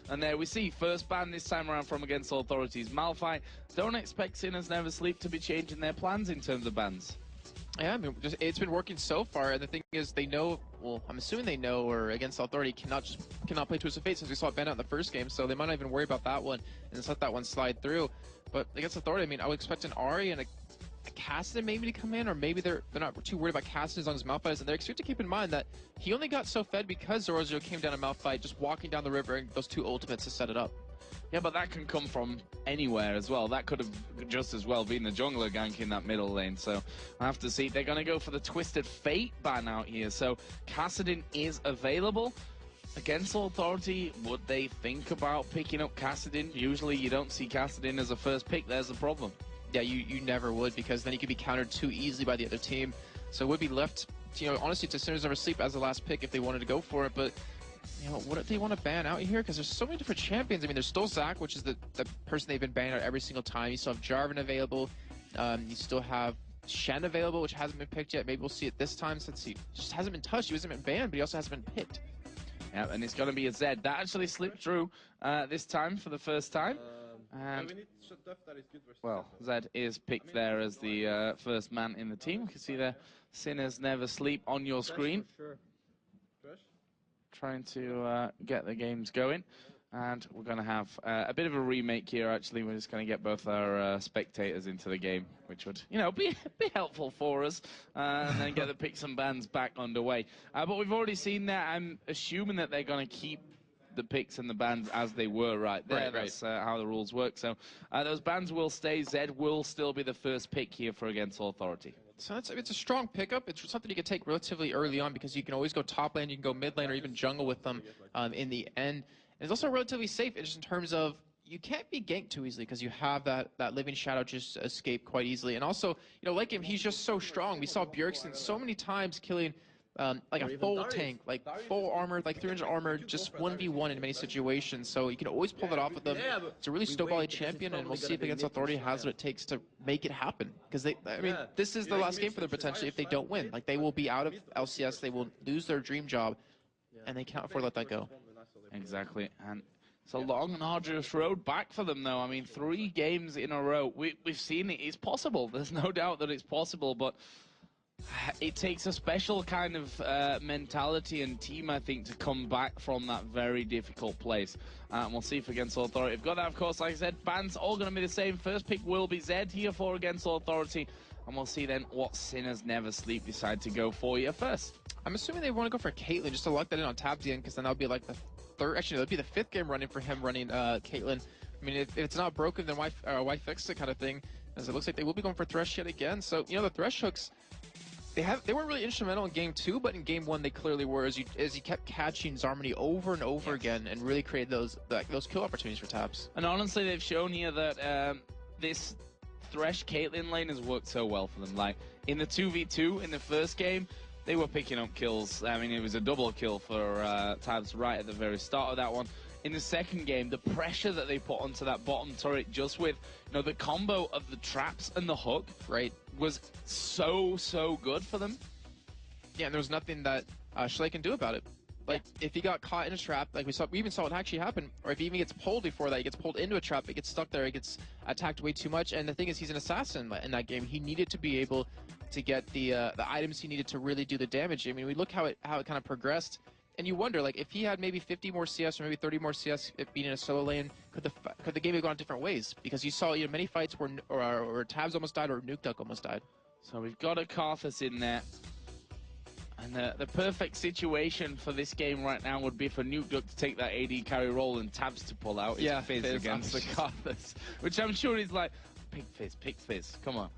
And there we see first ban this time around from Against All Authorities. Malphite don't expect Sinners Never Sleep to be changing their plans in terms of bans. Yeah, I mean, it's been working so far, and the thing is, they know. Well, I'm assuming they know, or Against Authority cannot play Twist of Fate since we saw it ban out in the first game, so they might not even worry about that one and just let that one slide through. But Against Authority, I mean, I would expect an Ahri and a Kassadin maybe to come in, or maybe they're not too worried about Kassadin as long as Malphite is, and they're expected to keep in mind that he only got so fed because Zoro came down to Malphite just walking down the river and those two ultimates to set it up. Yeah, but that can come from anywhere as well. That could have just as well been the jungler gank in that middle lane. So I have to see. They're going to go for the Twisted Fate ban out here. So Kassadin is available. Against Authority, would they think about picking up Kassadin? Usually you don't see Kassadin as a first pick. There's the problem. Yeah, you never would, because then he could be countered too easily by the other team. So it would be left, honestly, to Sinners Never Sleep as the last pick if they wanted to go for it. But what if they want to ban out here? Because there's so many different champions. I mean, there's still Zac, which is the person they've been banning out every single time. You still have Jarvan available. You still have Shen available, which hasn't been picked yet. Maybe we'll see it this time since he just hasn't been touched. He hasn't been banned, but he also hasn't been picked. Yeah, and it's going to be a Zed. That actually slipped through this time for the first time. And, well, Zed is picked there as the first man in the team. You can see there, Sinners Never Sleep on your screen. Trying to get the games going. And we're going to have a bit of a remake here, actually. We're just going to get both our spectators into the game, which would, be helpful for us. And then get the picks and bans back underway. But we've already seen that. I'm assuming that they're going to keep the picks and the bans as they were right there. That's how the rules work. So those bans will stay. Zed will still be the first pick here for Against Authority. So it's a strong pickup. It's something you can take relatively early on because you can always go top lane, you can go mid lane, or even jungle with them in the end. And it's also relatively safe just in terms of you can't be ganked too easily because you have that Living Shadow just escape quite easily. And also, like him, he's just so strong. We saw Bjergsen so many times killing like a full tank, like full armor, like 300 armor, just 1v1 in many situations. So you can always pull that off with them. It's a really snowbally champion, and we'll see if Against Authority has what it takes to make it happen. Because this is the last game for them potentially if they don't win. Like, they will be out of LCS, they will lose their dream job, and they can't afford to let that go. Exactly, and it's a long and arduous road back for them, though. I mean, 3 games in a row. We've seen it. It's possible. There's no doubt that it's possible, but it takes a special kind of mentality and team, I think, to come back from that very difficult place. And we'll see if Against Authority have got that. Of course, like I said, bans all going to be the same. First pick will be Zed here for Against Authority. And we'll see then what Sinners Never Sleep decide to go for here first. I'm assuming they want to go for Caitlyn just to lock that in on Tabs again, because then that'll be like the third, actually, that'll be the 5th game running for him running Caitlyn. I mean, if it's not broken, then why fix it kind of thing? As it looks like they will be going for Thresh yet again. So, the Thresh hooks, they weren't really instrumental in game 2, but in game 1 they clearly were, as he kept catching Zarmony over and over again and really created those kill opportunities for Tabs. And honestly, they've shown here that this Thresh Caitlyn lane has worked so well for them. Like, in the 2v2 in the first game, they were picking up kills. I mean, it was a double kill for Tabs right at the very start of that one. In the second game, the pressure that they put onto that bottom turret, just with the combo of the traps and the hook, was so good for them. Yeah, and there was nothing that Schley can do about it. Like, if he got caught in a trap, like we even saw it actually happen, or if he even gets pulled before that, he gets pulled into a trap, it gets stuck there, he gets attacked way too much. And the thing is, he's an assassin in that game. He needed to be able to get the items he needed to really do the damage. I mean, we look how it kind of progressed, and you wonder, like, if he had maybe 50 more CS or maybe 30 more CS being in a solo lane, could the game have gone different ways? Because you saw many fights where Tabs almost died or Nuke Duck almost died. So we've got a Karthus in there. And the perfect situation for this game right now would be for Nuke Duck to take that AD carry role and Tabs to pull out his Fizz against the Karthus, which I'm sure he's like, pick Fizz, come on.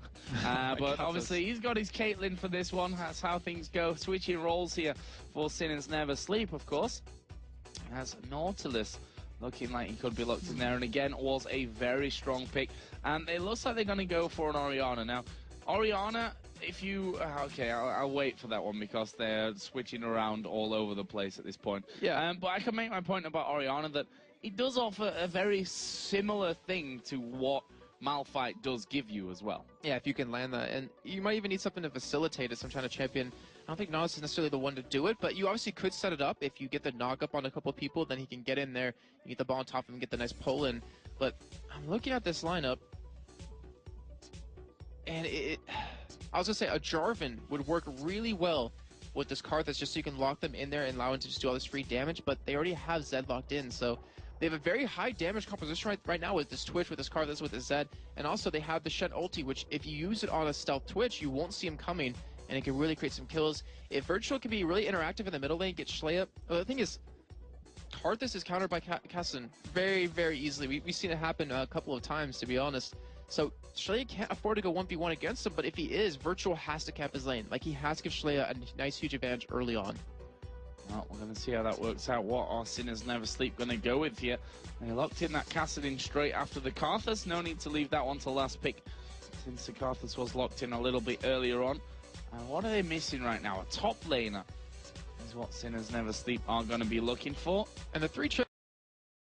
But obviously he's got his Caitlyn for this one. That's how things go. Switching roles here for Sinners Never Sleep, of course. As Nautilus looking like he could be locked in there, and again was a very strong pick. And it looks like they're going to go for an Orianna. Now, Orianna, if you... okay, I'll wait for that one because they're switching around all over the place at this point. Yeah. But I can make my point about Orianna that it does offer a very similar thing to what Malphite does give you as well. Yeah, if you can land that. And you might even need something to facilitate as some kind of champion I don't think Nas is necessarily the one to do it, but you obviously could set it up. If you get the knock up on a couple of people, then he can get in there, you get the ball on top of him, and get the nice pull in. But I'm looking at this lineup, and I was going to say a Jarvan would work really well with this Karthus, just so you can lock them in there and allow him to just do all this free damage, but they already have Zed locked in, so they have a very high damage composition right now with this Twitch, with this Karthus, with the Zed, and also they have the Shen ulti, which if you use it on a stealth Twitch, you won't see him coming, and it can really create some kills. If Virtual can be really interactive in the middle lane, get Schleia, well, the thing is, Karthus is countered by Kassan very, very easily. We've seen it happen a couple of times, to be honest. So Schleia can't afford to go 1v1 against him, but if he is, Virtual has to cap his lane. Like, he has to give Schleia a nice, huge advantage early on. Well, we're going to see how that works out. What are Sinners Never Sleep going to go with here? They locked in that Kassadin straight after the Karthus. No need to leave that one to last pick, since the Karthus was locked in a little bit earlier on. And what are they missing right now? A top laner is what Sinners Never Sleep are going to be looking for. And the three champions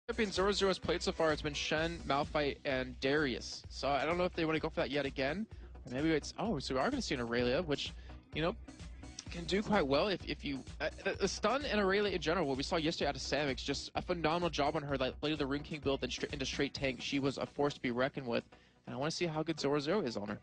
0-0 has played so far, it's been Shen, Malphite, and Darius. So I don't know if they want to go for that yet again. Or maybe it's, oh, so we are going to see an Aurelia, which, you know, can do quite well if you... the stun and Aurelia in general, what we saw yesterday out of Samix, just a phenomenal job on her, like later the Rune King build and into straight tank. She was a force to be reckoned with, and I want to see how good 0-0 is on her.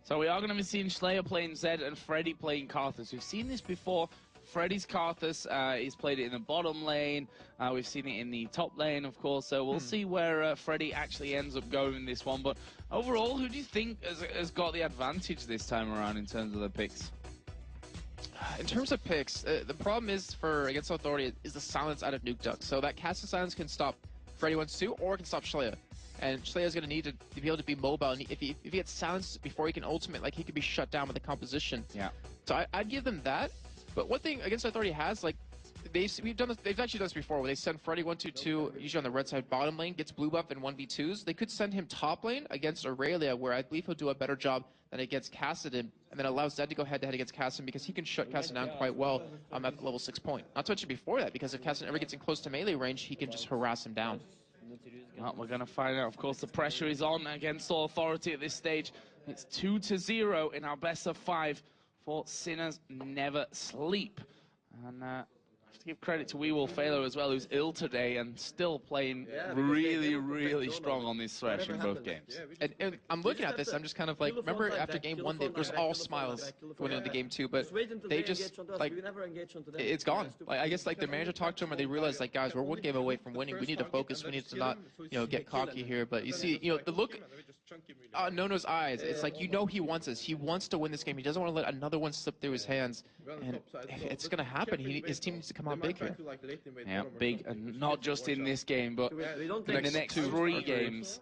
So we are going to be seeing Schleia playing Zed and Freddy playing Karthus. We've seen this before. Freddy's Karthus, he's played it in the bottom lane. We've seen it in the top lane, of course. So we'll see where Freddy actually ends up going in this one. But overall, who do you think has got the advantage this time around in terms of the picks? In terms of picks, the problem is for against Authority is the silence out of Nuke Duck. So that cast of silence can stop Freddy 1-2 or it can stop Schleia. And Schleia is going to need to be able to be mobile. And if he gets silenced before he can ultimate, like, he could be shut down with the composition. Yeah. So I'd give them that. But one thing against Authority has, like, they've actually done this before, where they send Freddy 1-2-2, usually on the red side bottom lane, gets blue buff in 1v2s. They could send him top lane against Aurelia, where I believe he'll do a better job than against Kassadin, and then allows Zed to go head-to-head against Kassadin, because he can shut Kassadin down quite well at the level 6 point. Not to mention before that, because if Kassadin ever gets in close to melee range, he can just harass him down. Well, we're going to find out. Of course, the pressure is on against Authority at this stage. It's 2-0 in our best of 5 for Sinners Never Sleep. And I have to give credit to Weewolf as well, who's ill today and still playing really, really strong on this thresh in both games. And I'm looking at this, I'm just kind of like, remember after game 1, there was all smiles going into game 2, but they just, like, it's gone. Like, I guess, like, the manager talked to them and they realized, like, guys, we're 1 game away from winning. We need to focus. We need to not, you know, get cocky here. But you see, you know, the look on Nono's eyes, it's like, you know, he wants us. He wants to win this game. He doesn't want to let another one slip through his hands. And if it's going to happen, his team needs to come out big here. Yeah, big, and not just in this game, but in the next 3 games.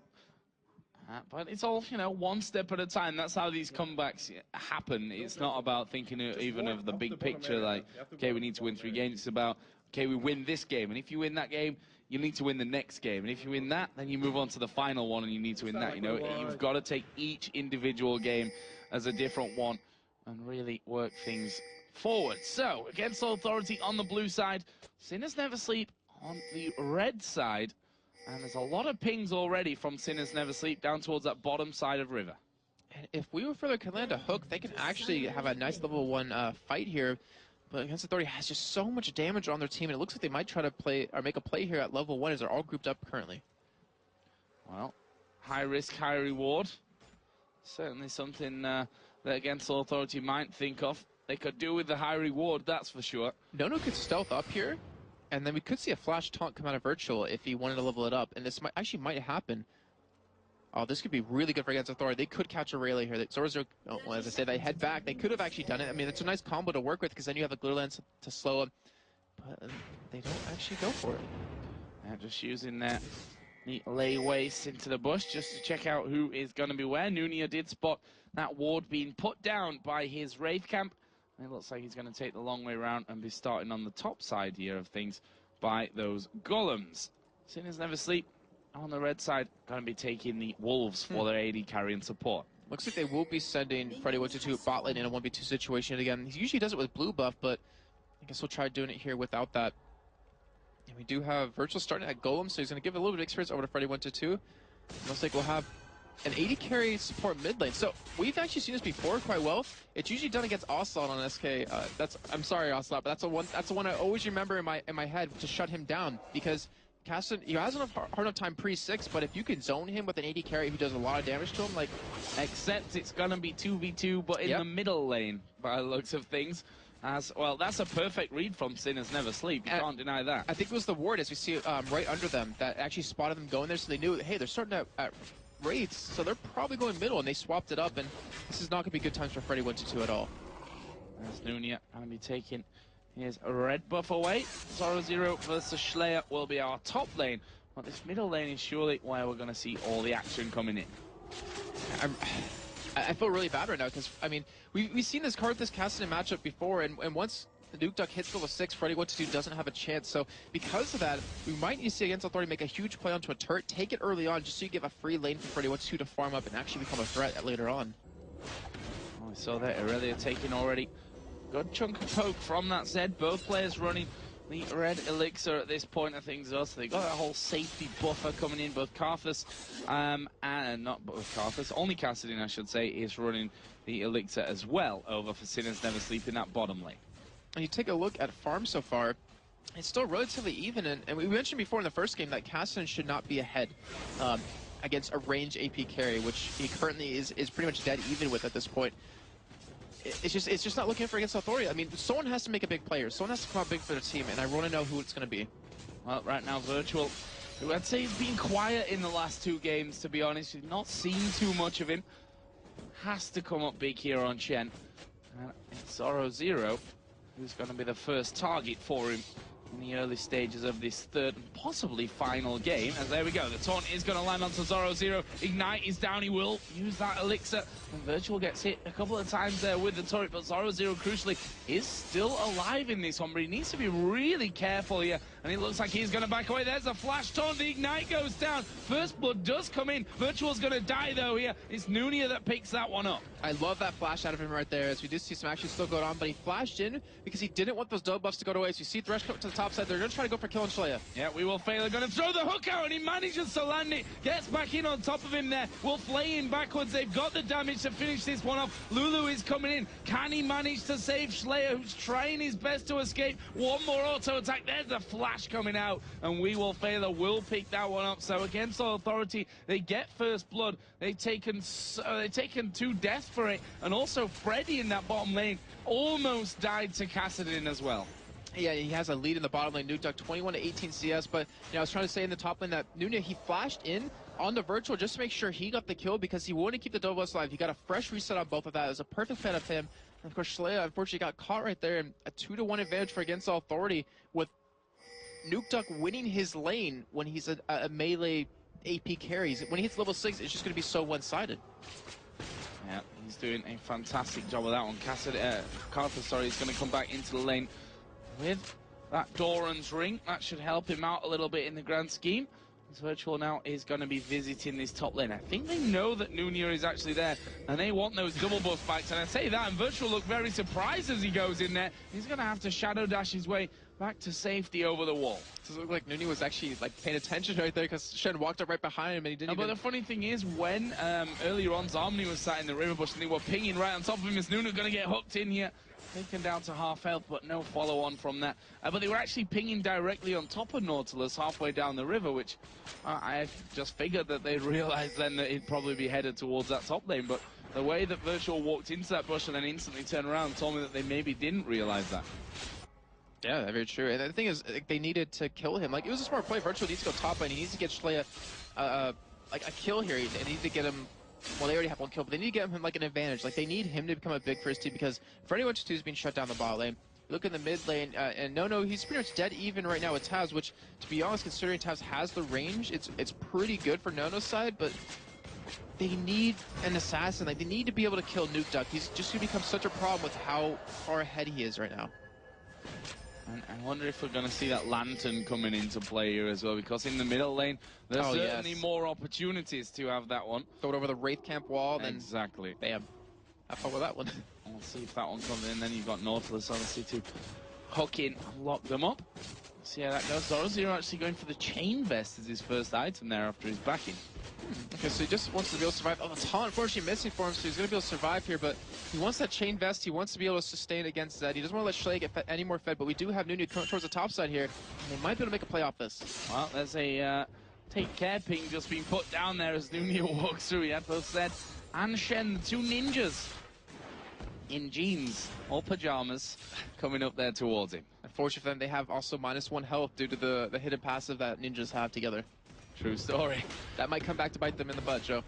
But it's all, you know, one step at a time. That's how these comebacks happen. It's not about thinking even of the big picture, like, okay, we need to win 3 games. It's about, okay, we win this game, and if you win that game, you need to win the next game. And if you win that, then you move on to the final one, and you need to win that. You know, you've got to take each individual game as a different one and really work things forward. So, against Authority on the blue side, Sinners Never Sleep on the red side. And there's a lot of pings already from Sinners Never Sleep down towards that bottom side of River. And if we were further can land a hook, they can actually have a nice level 1 fight here. But against Authority has just so much damage on their team, and it looks like they might try to play or make a play here at level 1 as they're all grouped up currently. Well, high risk, high reward. Certainly something that against Authority might think of. They could do with the high reward, that's for sure. Nono could stealth up here, and then we could see a flash taunt come out of Virtual if he wanted to level it up, and this might happen. Oh, this could be really good for against Authority. They could catch Aurelia here. Zorzo, well, as I said, they head back. They could have actually done it. I mean, it's a nice combo to work with because then you have a Glitter Lance to slow them. But they don't actually go for it. And just using that neat layways into the bush just to check out who is going to be where. Nunia did spot that ward being put down by his Wraith Camp. And it looks like he's going to take the long way around and be starting on the top side here of things by those Golems. Sinners Never Sleep on the red side, going to be taking the Wolves for their AD carry and support. Looks like they will be sending Freddy 1-2 bot lane in a 1v2 situation again. He usually does it with blue buff, but I guess we'll try doing it here without that. And we do have Virtual starting at Golem, so he's going to give a little bit of experience over to Freddy 1-2. Looks like we'll have an AD carry support mid lane. So we've actually seen this before quite well. It's usually done against Ocelot on SK. I'm sorry, Ocelot, but that's the one I always remember in my head to shut him down, because Cassidy, he has hard enough time pre-6, but if you can zone him with an AD carry who does a lot of damage to him, like... Except it's going to be 2v2, but in the middle lane, by the looks of things. As well, that's a perfect read from Sinners Never Sleep. You can't deny that. I think it was the ward, as we see right under them, that actually spotted them going there, so they knew, hey, they're starting at raids, so they're probably going middle, and they swapped it up, and this is not going to be good times for Freddy 122 at all. As Nunia going to be taking his red buff away. Zoro0 versus Schleyer will be our top lane, but this middle lane is surely where we're going to see all the action coming in. I feel really bad right now, because, I mean, we've seen this card, this Cassidy matchup before, and once the Nuke Duck hits level 6, Freddy 122 doesn't have a chance. So because of that, we might need to see Against Authority make a huge play onto a turret, take it early on, just so you give a free lane for Freddy 122 to farm up and actually become a threat later on. Oh, we saw that Aurelia taking already good chunk of poke from that Zed. Both players running the red elixir at this point of things. So they got that whole safety buffer coming in. Both Karthus and not both Karthus, only Cassidy, I should say, is running the elixir as well over for Sinners Never Sleep in that bottom lane. And you take a look at farm so far, it's still relatively even, and we mentioned before in the first game that Cassidy should not be ahead against a range AP carry, which he currently is pretty much dead even with at this point. It's just not looking for Against Authority. I mean, someone has to make a big player. Someone has to come out big for the team, and I want to know who it's going to be. Well, right now, Virtual, who I'd say has been quiet in the last 2 games, to be honest. We've not seen too much of him. Has to come up big here on Shen. And it's Zoro0, who's going to be the first target for him in the early stages of this third and possibly final game. As there we go, the taunt is going to land onto Zoro0. Ignite is down, he will use that elixir, and Virtual gets hit a couple of times there with the turret, but Zoro0 crucially is still alive in this one, but he needs to be really careful here, and it looks like he's going to back away. There's a flash taunt, the Ignite goes down, first blood does come in. Virtual's going to die though here. It's Nunia that picks that one up. I love that flash out of him right there, as we do see some action still going on, but he flashed in because he didn't want those double buffs to go away. So you see Thresh come up to the top side, they're going to try to go for killing Schleyer. Yeah, we will fail. They're going to throw the hook out, and he manages to land it. Gets back in on top of him there. Will flay in backwards. They've got the damage to finish this one off. Lulu is coming in. Can he manage to save Schleyer, who's trying his best to escape? One more auto attack. There's the flash coming out, and we will fail. Will pick that one up. So Against Authority, they get first blood. They've taken 2 deaths for it, and also Freddy in that bottom lane almost died to Cassidy as well. Yeah, he has a lead in the bottom lane. Nuke Duck 21 to 18 CS, but you know, I was trying to say in the top lane that Nunia, he flashed in on the Virtual just to make sure he got the kill because he wanted to keep the double buffs alive. He got a fresh reset on both of that. It was a perfect fit of him. And of course, Schleyer unfortunately got caught right there, and a 2-to-1 advantage for Against Authority with Nuke Duck winning his lane when he's a melee AP carries. When he hits level 6, it's just going to be so one-sided. Yeah, he's doing a fantastic job of that one. Karthus, is going to come back into the lane with that Doran's ring. That should help him out a little bit in the grand scheme. As Virtual now is going to be visiting this top lane. I think they know that Nunia is actually there, and they want those double buff spikes. And I say that, and Virtual look very surprised as he goes in there. He's going to have to shadow dash his way back to safety over the wall. Does it look like Nunia was actually paying attention right there, because Shen walked up right behind him and he didn't even... But the funny thing is, when earlier on Zomni was sat in the river bush and they were pinging right on top of him, is Nunia going to get hooked in here? Taken down to half health, but no follow-on from that. But they were actually pinging directly on top of Nautilus halfway down the river, which I just figured that they'd realize then that he'd probably be headed towards that top lane. But the way that Virtual walked into that bush and then instantly turned around told me that they maybe didn't realize that. Yeah, very true. And the thing is, they needed to kill him. It was a smart play. Virtual needs to go top lane. He needs to get Schleyer a kill here. They need to get him... Well, they already have 1 kill, but they need to get him an advantage. They need him to become a big first team, because Freddy 122 is being shut down the bot lane. Look in the mid lane, and No, he's pretty much dead even right now with Taz, which, to be honest, considering Taz has the range, it's pretty good for Nono's side, but they need an assassin. They need to be able to kill Nuke Duck. He's just going to become such a problem with how far ahead he is right now. And I wonder if we're going to see that Lantern coming into play here as well, because in the middle lane, there's certainly more opportunities to have that one. Throw it over the Wraith Camp wall, then... Exactly. Bam. Have fun with that one. We'll see if that one comes in. Then you've got Nautilus, obviously, to hook in and lock them up. See how that goes. Zoro0 actually going for the Chain Vest as his first item there after his backing. Okay, so he just wants to be able to survive. Oh, the taunt unfortunately missing for him, so he's going to be able to survive here, but he wants that chain vest. He wants to be able to sustain against Zed. He doesn't want to let Schley get any more fed, but we do have Nunu coming towards the top side here, and they might be able to make a play off this. Well, there's a take care ping just being put down there as Nunu walks through. He had both Zed and Shen, the two ninjas, in jeans or pajamas, coming up there towards him. Unfortunately for them, they have also -1 health due to the hidden passive that ninjas have together. True story. That might come back to bite them in the butt, Joe.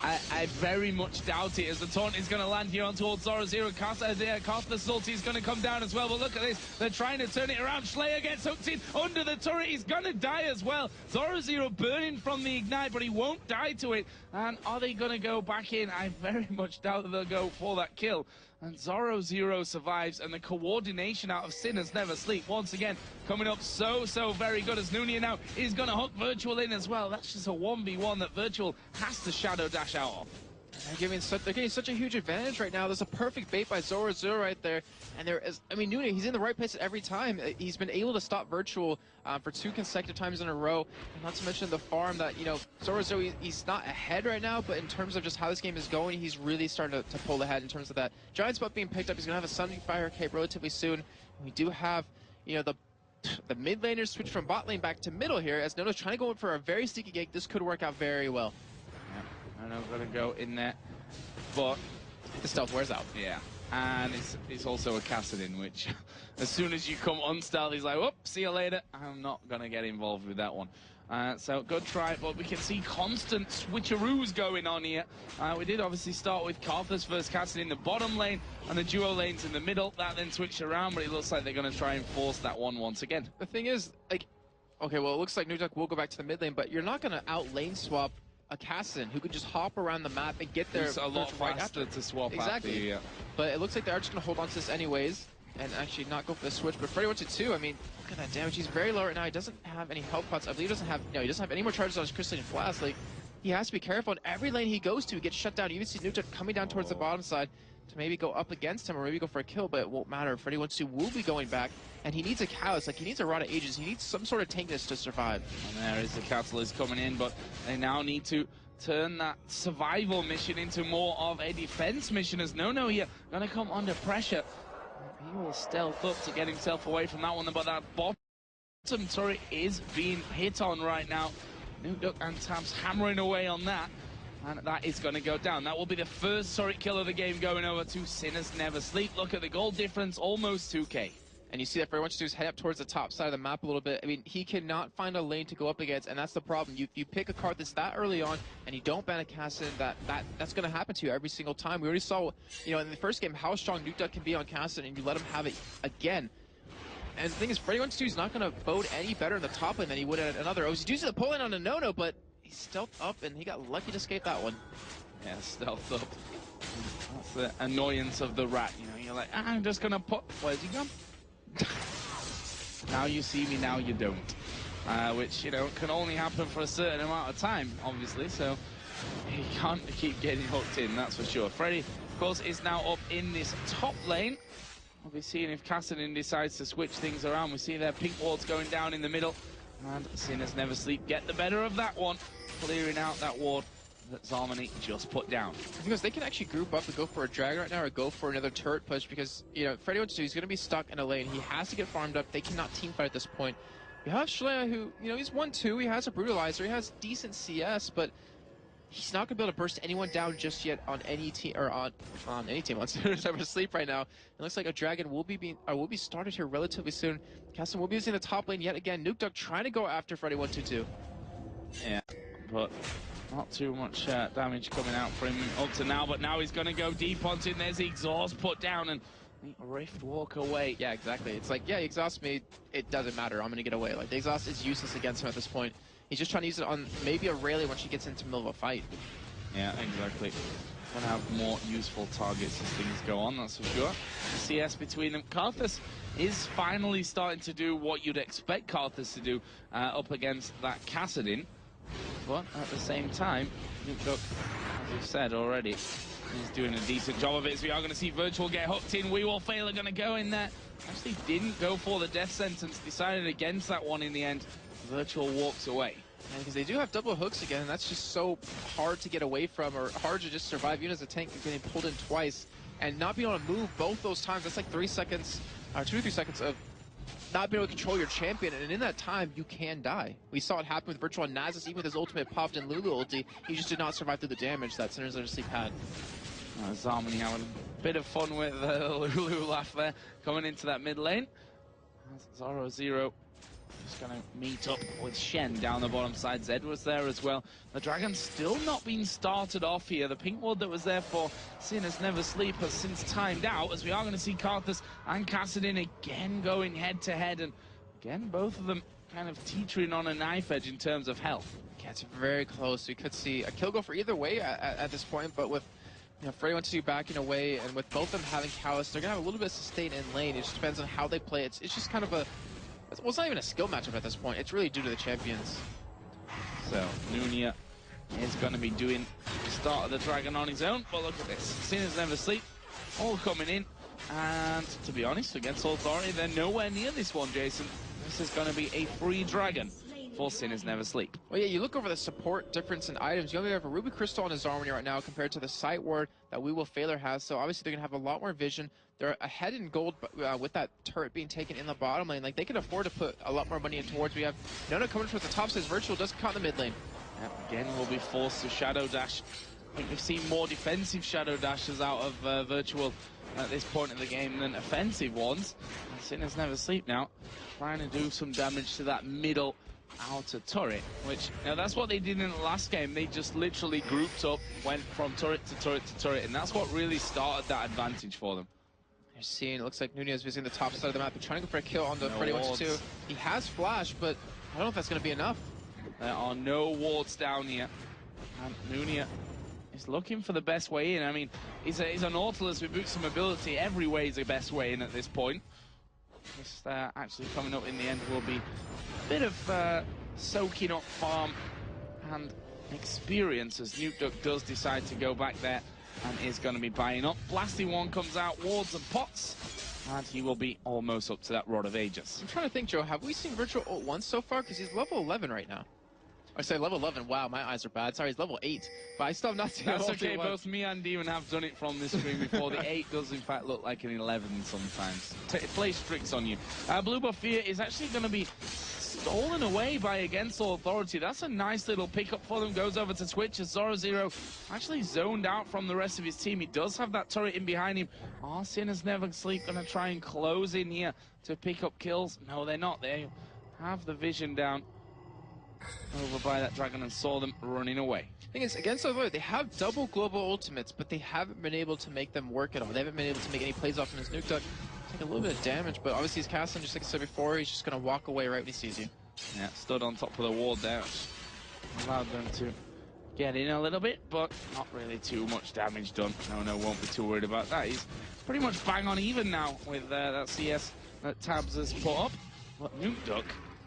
I very much doubt it, as the taunt is going to land here on towards Zoro0. Karthus' ulti is going to come down as well, but look at this. They're trying to turn it around. Schlayer gets hooked in under the turret. He's going to die as well. Zoro0 burning from the ignite, but he won't die to it. And are they going to go back in? I very much doubt that they'll go for that kill. And Zoro0 survives, and the coordination out of Sinners Never Sleep once again coming up so very good, as Nunia now is going to hook Virtual in as well. That's just a 1v1 that Virtual has to shadow dash out of. They're getting such a huge advantage right now. There's a perfect bait by Zoro0 right there. And there is, I mean, Nunia, he's in the right place every time. He's been able to stop Virtual for 2 consecutive times in a row. And not to mention the farm that, you know, Zoro0, he's not ahead right now, but in terms of just how this game is going, he's really starting to pull ahead in terms of that. Giant spot being picked up. He's going to have a Summoning Fire cape relatively soon. We do have, you know, the mid laners switch from bot lane back to middle here, as Nono's trying to go in for a very sneaky gank. This could work out very well. I know, gonna go in there, but the stealth wears out. Yeah, and it's also a Kassadin, which as soon as you come unstealth, he's like, whoop, see you later. I'm not gonna get involved with that one. So good try, but we can see constant switcheroos going on here. We did obviously start with Karthus versus Kassadin in the bottom lane, and the duo lanes in the middle. That then switched around, but it looks like they're gonna try and force that one once again. The thing is, like, okay, well, it looks like Nutuk will go back to the mid lane, but you're not gonna out lane swap a Kassadin who could just hop around the map and get there. It's a lot faster to swap exactly. After, yeah. But it looks like they're just going to hold on to this anyways and actually not go for the switch. But Freddy 1-2, I mean, look at that damage. He's very low right now. He doesn't have any health pots. I believe he doesn't have, he doesn't have any more charges on his Crystalline Flask. Like, he has to be careful. In every lane he goes to, he gets shut down. You even see Nutuk coming down towards the bottom side to maybe go up against him or maybe go for a kill, but it won't matter. Freddy 1-2 will be going back, and he needs a Callus. Like, he needs a Rod of Ages. He needs some sort of tankness to survive. And there is the Catalyst coming in, but they now need to turn that survival mission into more of a defense mission, as Nono here gonna come under pressure. He will stealth up to get himself away from that one, but that bottom turret is being hit on right now. Nukduk and Tabs hammering away on that, and that is going to go down. That will be the first turret kill of the game, going over to Sinners Never Sleep. Look at the goal difference, almost 2K. And you see that Freddy 1-2 head up towards the top side of the map a little bit. I mean, he cannot find a lane to go up against, and that's the problem. You pick a card that's that early on, and you don't ban a Kassadin, that's going to happen to you every single time. We already saw, you know, in the first game how strong Nuke can be on Kassadin, and you let him have it again. And the thing is, Freddy 1-2 is not going to bode any better in the top lane than he would at another. He's using the pull in on a no-no, but he stealthed up, and he got lucky to escape that one. Yeah, stealth up. That's the annoyance of the rat. You know, you're like, I'm just going to put... Where's he gone? Now you see me, now you don't. Which, you know, can only happen for a certain amount of time, obviously, so he can't keep getting hooked in, that's for sure. Freddy, of course, is now up in this top lane. We'll be seeing if Kassadin decides to switch things around. We see their pink wards going down in the middle, and Sinners Never Sleep get the better of that one, clearing out that ward that Zarmani just put down. Because they can actually group up and go for a drag right now or go for another turret push, because, you know, Freddy 1-2, he's going to be stuck in a lane. He has to get farmed up. They cannot team fight at this point. You have Schlea, who, you know, he's 1-2. He has a Brutalizer. He has decent CS, but he's not going to be able to burst anyone down just yet on any team, or on any team. On Sinners Never Sleep right now. It looks like a dragon will be started here relatively soon. Kassadin will be using the top lane yet again. Nuke trying to go after Freddy 1-2. Yeah, but not too much damage coming out for him up to now, but now he's going to go deep onto him. There's the exhaust put down, and Rift walk away. Yeah, exactly. It's like, yeah, exhaust me, it doesn't matter. I'm going to get away. Like, the exhaust is useless against him at this point. He's just trying to use it on maybe a Rayleigh when she gets into the middle of a fight. Yeah, exactly. Gonna have more useful targets as things go on, that's for sure. The CS between them. Karthus is finally starting to do what you'd expect Karthus to do up against that Kassadin. But at the same time, Nuke, as we've said already, he's doing a decent job of it. So we are going to see Virtual get hooked in. We Will Fail are going to go in there. Actually didn't go for the death sentence, decided against that one in the end. Virtual walks away. Because they do have double hooks again, and that's just so hard to get away from, or hard to just survive. Even as a tank, getting pulled in twice and not being able to move both those times. That's like 3 seconds, 2 to 3 seconds of not being able to control your champion, and in that time, you can die. We saw it happen with Virtual Nasus, even with his ultimate popped in Lulu ulti. He just did not survive through the damage that Sinners Never Sleep had. Zarmani having a bit of fun with Lulu laugh there, coming into that mid lane. Zoro just going to meet up with Shen down the bottom side. Zed was there as well. The Dragon's still not been started off here. The pink ward that was there for Sinners Never Sleep has since timed out, as we are going to see Karthus and Kassadin again going head-to-head. And again, both of them kind of teetering on a knife edge in terms of health. Yeah, it's very close. We could see a kill go for either way at this point, but with Freddy 1-2 backing away, and with both of them having Callus, they're going to have a little bit of sustain in lane. It just depends on how they play. It's just kind of a... Well, it's not even a skill matchup at this point. It's really due to the champions. So, Nunia is going to be doing the start of the Dragon on his own. But look at this. Sinners Never Sleep, all coming in. And to be honest, against Authority, they're nowhere near this one, Jason. This is going to be a free Dragon for Sinners Never Sleep. Well, yeah, you look over the support difference in items. You only have a Ruby Crystal on his Zarmani right now compared to the Sight Ward that We Will Failer has. So obviously they're going to have a lot more vision. They're ahead in gold with that turret being taken in the bottom lane. Like, they can afford to put a lot more money in towards. We have Nona coming towards the top, says Virtual does count the mid lane. Again, will be forced to Shadow Dash. I think we've seen more defensive Shadow Dashes out of Virtual at this point in the game than offensive ones. And Sinners Never Sleep now, trying to do some damage to that middle outer turret, which, that's what they did in the last game. They just literally grouped up, went from turret to turret to turret, and that's what really started that advantage for them. You're seeing, it looks like Nunez visiting the top side of the map. They're trying to go for a kill on the Freddy 1-2. He has flash, but I don't know if that's going to be enough. There are no wards down here. And Nunia is looking for the best way in. I mean, he's a Nautilus with boots and mobility. Every way is the best way in at this point. Just actually coming up in the end will be a bit of soaking up farm and experience, as Nuke does decide to go back there and is going to be buying up. Blasting one comes out, wards and pots, and he will be almost up to that Rod of Ages. I'm trying to think, Joe, have we seen Virtual ult once so far? Because he's level 11 right now. I say level 11, wow, my eyes are bad. Sorry, he's level 8, but I still have not seen That's okay, both me and Demon have done it from this screen before. The 8 does in fact look like an 11 sometimes. It plays tricks on you. Blue Buff here is actually going to be stolen away by Against Authority. That's a nice little pickup for them. Goes over to Twitch as Zoro actually zoned out from the rest of his team. He does have that turret in behind him. Are Sinners Never Sleep going to try and close in here to pick up kills? No, they're not. They have the vision down over by that Dragon and saw them running away. The thing is, Against Authority, they have double global ultimates, but they haven't been able to make them work at all. They haven't been able to make any plays off from his Nuke Duck. Take a little bit of damage, but obviously he's casting, just like I said before, he's just going to walk away right when he sees you. Yeah, stood on top of the ward there, which allowed them to get in a little bit, but not really too much damage done. No, won't be too worried about that. He's pretty much bang on even now with that CS that Tabs has put up. But Nuke Duck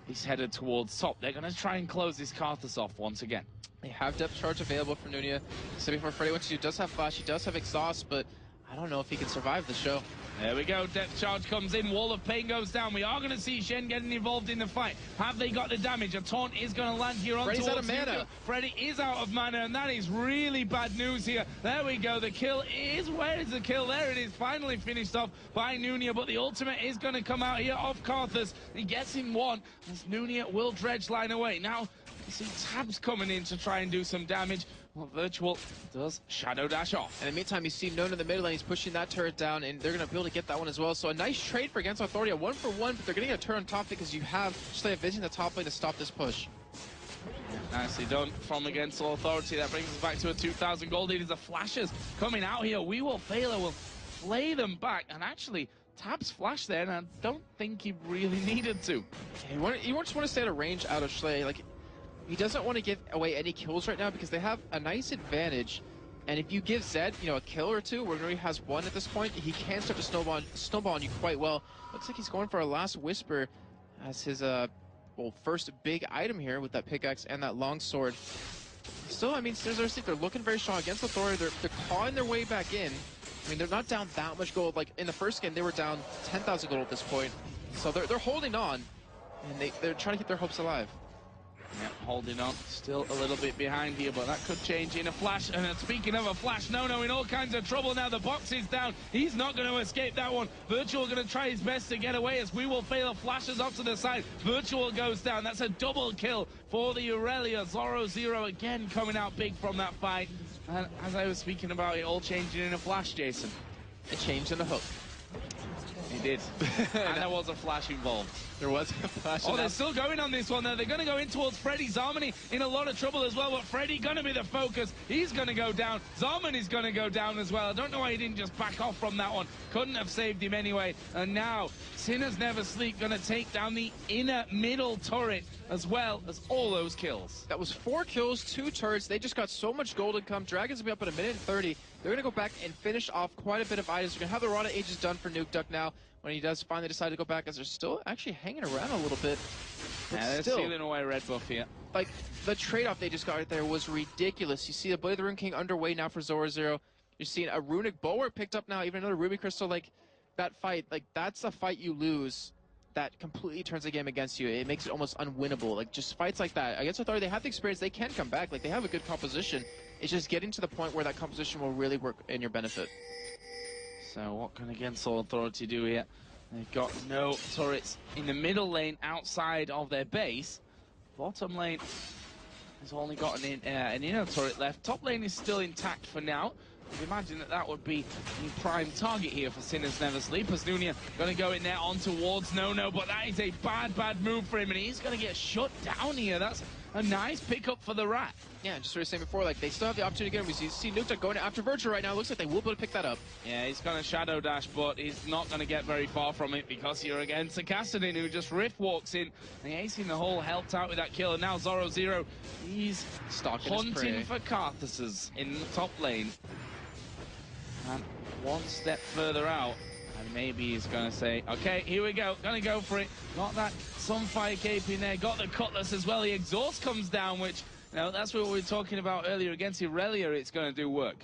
is headed towards top. They're going to try and close this Karthus off once again. They have depth charge available for Nunia. So before Freddy 1-2 does have flash, he does have exhaust, but I don't know if he can survive the show. There we go, depth charge comes in, wall of pain goes down. We are going to see Shen getting involved in the fight. Have they got the damage? A taunt is going to land here on Freddy's out of mana. Freddy is out of mana, and that is really bad news here. There we go, the kill is, where is the kill? There it is, finally finished off by Nunia, but the ultimate is going to come out here off Karthus. He gets in one, as Nunia will dredge line away. Now, you see Tabs coming in to try and do some damage. Well, Virtual does Shadow Dash off. And in the meantime, you see Nona in the middle lane. He's pushing that turret down, and they're going to be able to get that one as well. So a nice trade for Against Authority, a 1-for-1, but they're getting a turn on top because you have just like a vision the top lane to stop this push. Nicely done from Against Authority. That brings us back to a 2,000 gold lead. The flashes coming out here. We Will Failer will play them back, and actually Tabs flash there, and I don't think he really needed to. You just want to stay at a range out of Schley. Like, he doesn't want to give away any kills right now because they have a nice advantage. And if you give Zed, a kill or two, where he has one at this point, he can start to snowball on you quite well. Looks like he's going for a last Whisper as his first big item here with that pickaxe and that longsword. Still, I mean, they're looking very strong Against Authority. They're clawing their way back in. I mean, they're not down that much gold. Like in the first game, they were down 10,000 gold at this point. So they're holding on, and they're trying to keep their hopes alive. Yep, holding on, still a little bit behind here, but that could change in a flash. And speaking of a flash, no, in all kinds of trouble now. The box is down. He's not going to escape that one. Virtual going to try his best to get away as we will fail. Flashes off to the side. Virtual goes down. That's a double kill for the Aurelia. Zoro again coming out big from that fight. And as I was speaking about, it all changing in a flash, Jason. It changed in a hook. It did. And there was a flash involved. There was a flash. Oh, they're still going on this one, though. They're going to go in towards Freddy. Zarmany in a lot of trouble as well, but Freddy going to be the focus. He's going to go down. Zarmany's going to go down as well. I don't know why he didn't just back off from that one. Couldn't have saved him anyway. And now, Sinners Never Sleep going to take down the inner middle turret as well as all those kills. That was 4 kills, 2 turrets. They just got so much gold income. Dragons will be up in 1:30. They're going to go back and finish off quite a bit of items. They're going to have the Rada Ages done for Nuke Duck now. When he does finally decide to go back, as they're still actually hanging around a little bit. But yeah, they're stealing away red buff here. Like, the trade-off they just got right there was ridiculous. You see the Blade of the Rune King underway now for Zoro. You're seeing a Runic Bulwark picked up now, even another Ruby Crystal. Like, that fight, like, that's a fight you lose that completely turns the game against you. It makes it almost unwinnable. Like, just fights like that. Against Authority, they have the experience. They can come back. Like, they have a good composition. It's just getting to the point where that composition will really work in your benefit. So what can Against All Authority do here? They've got no turrets in the middle lane outside of their base. Bottom lane has only got an inner turret left. Top lane is still intact for now. I'd imagine that would be the prime target here for Sinners Never Sleep. As Nunia going to go in there on towards No, but that is a bad move for him, and he's going to get shut down here. That's a nice pickup for the Rat. Yeah, just what I was saying before, like, they still have the opportunity to get him. We see Nuke Duck going after Virtual right now. It looks like they will be able to pick that up. Yeah, he's going to Shadow Dash, but he's not going to get very far from it because you're against a Kassadin who just rift walks in. And Ace in the hole helped out with that kill, and now Zoro, he's hunting for Karthus's in the top lane. And one step further out, and maybe he's going to say, okay, here we go, going to go for it. Got that Sunfire Cape in there, got the Cutlass as well. The exhaust comes down, which, you know, that's what we were talking about earlier. Against Aurelia, it's going to do work.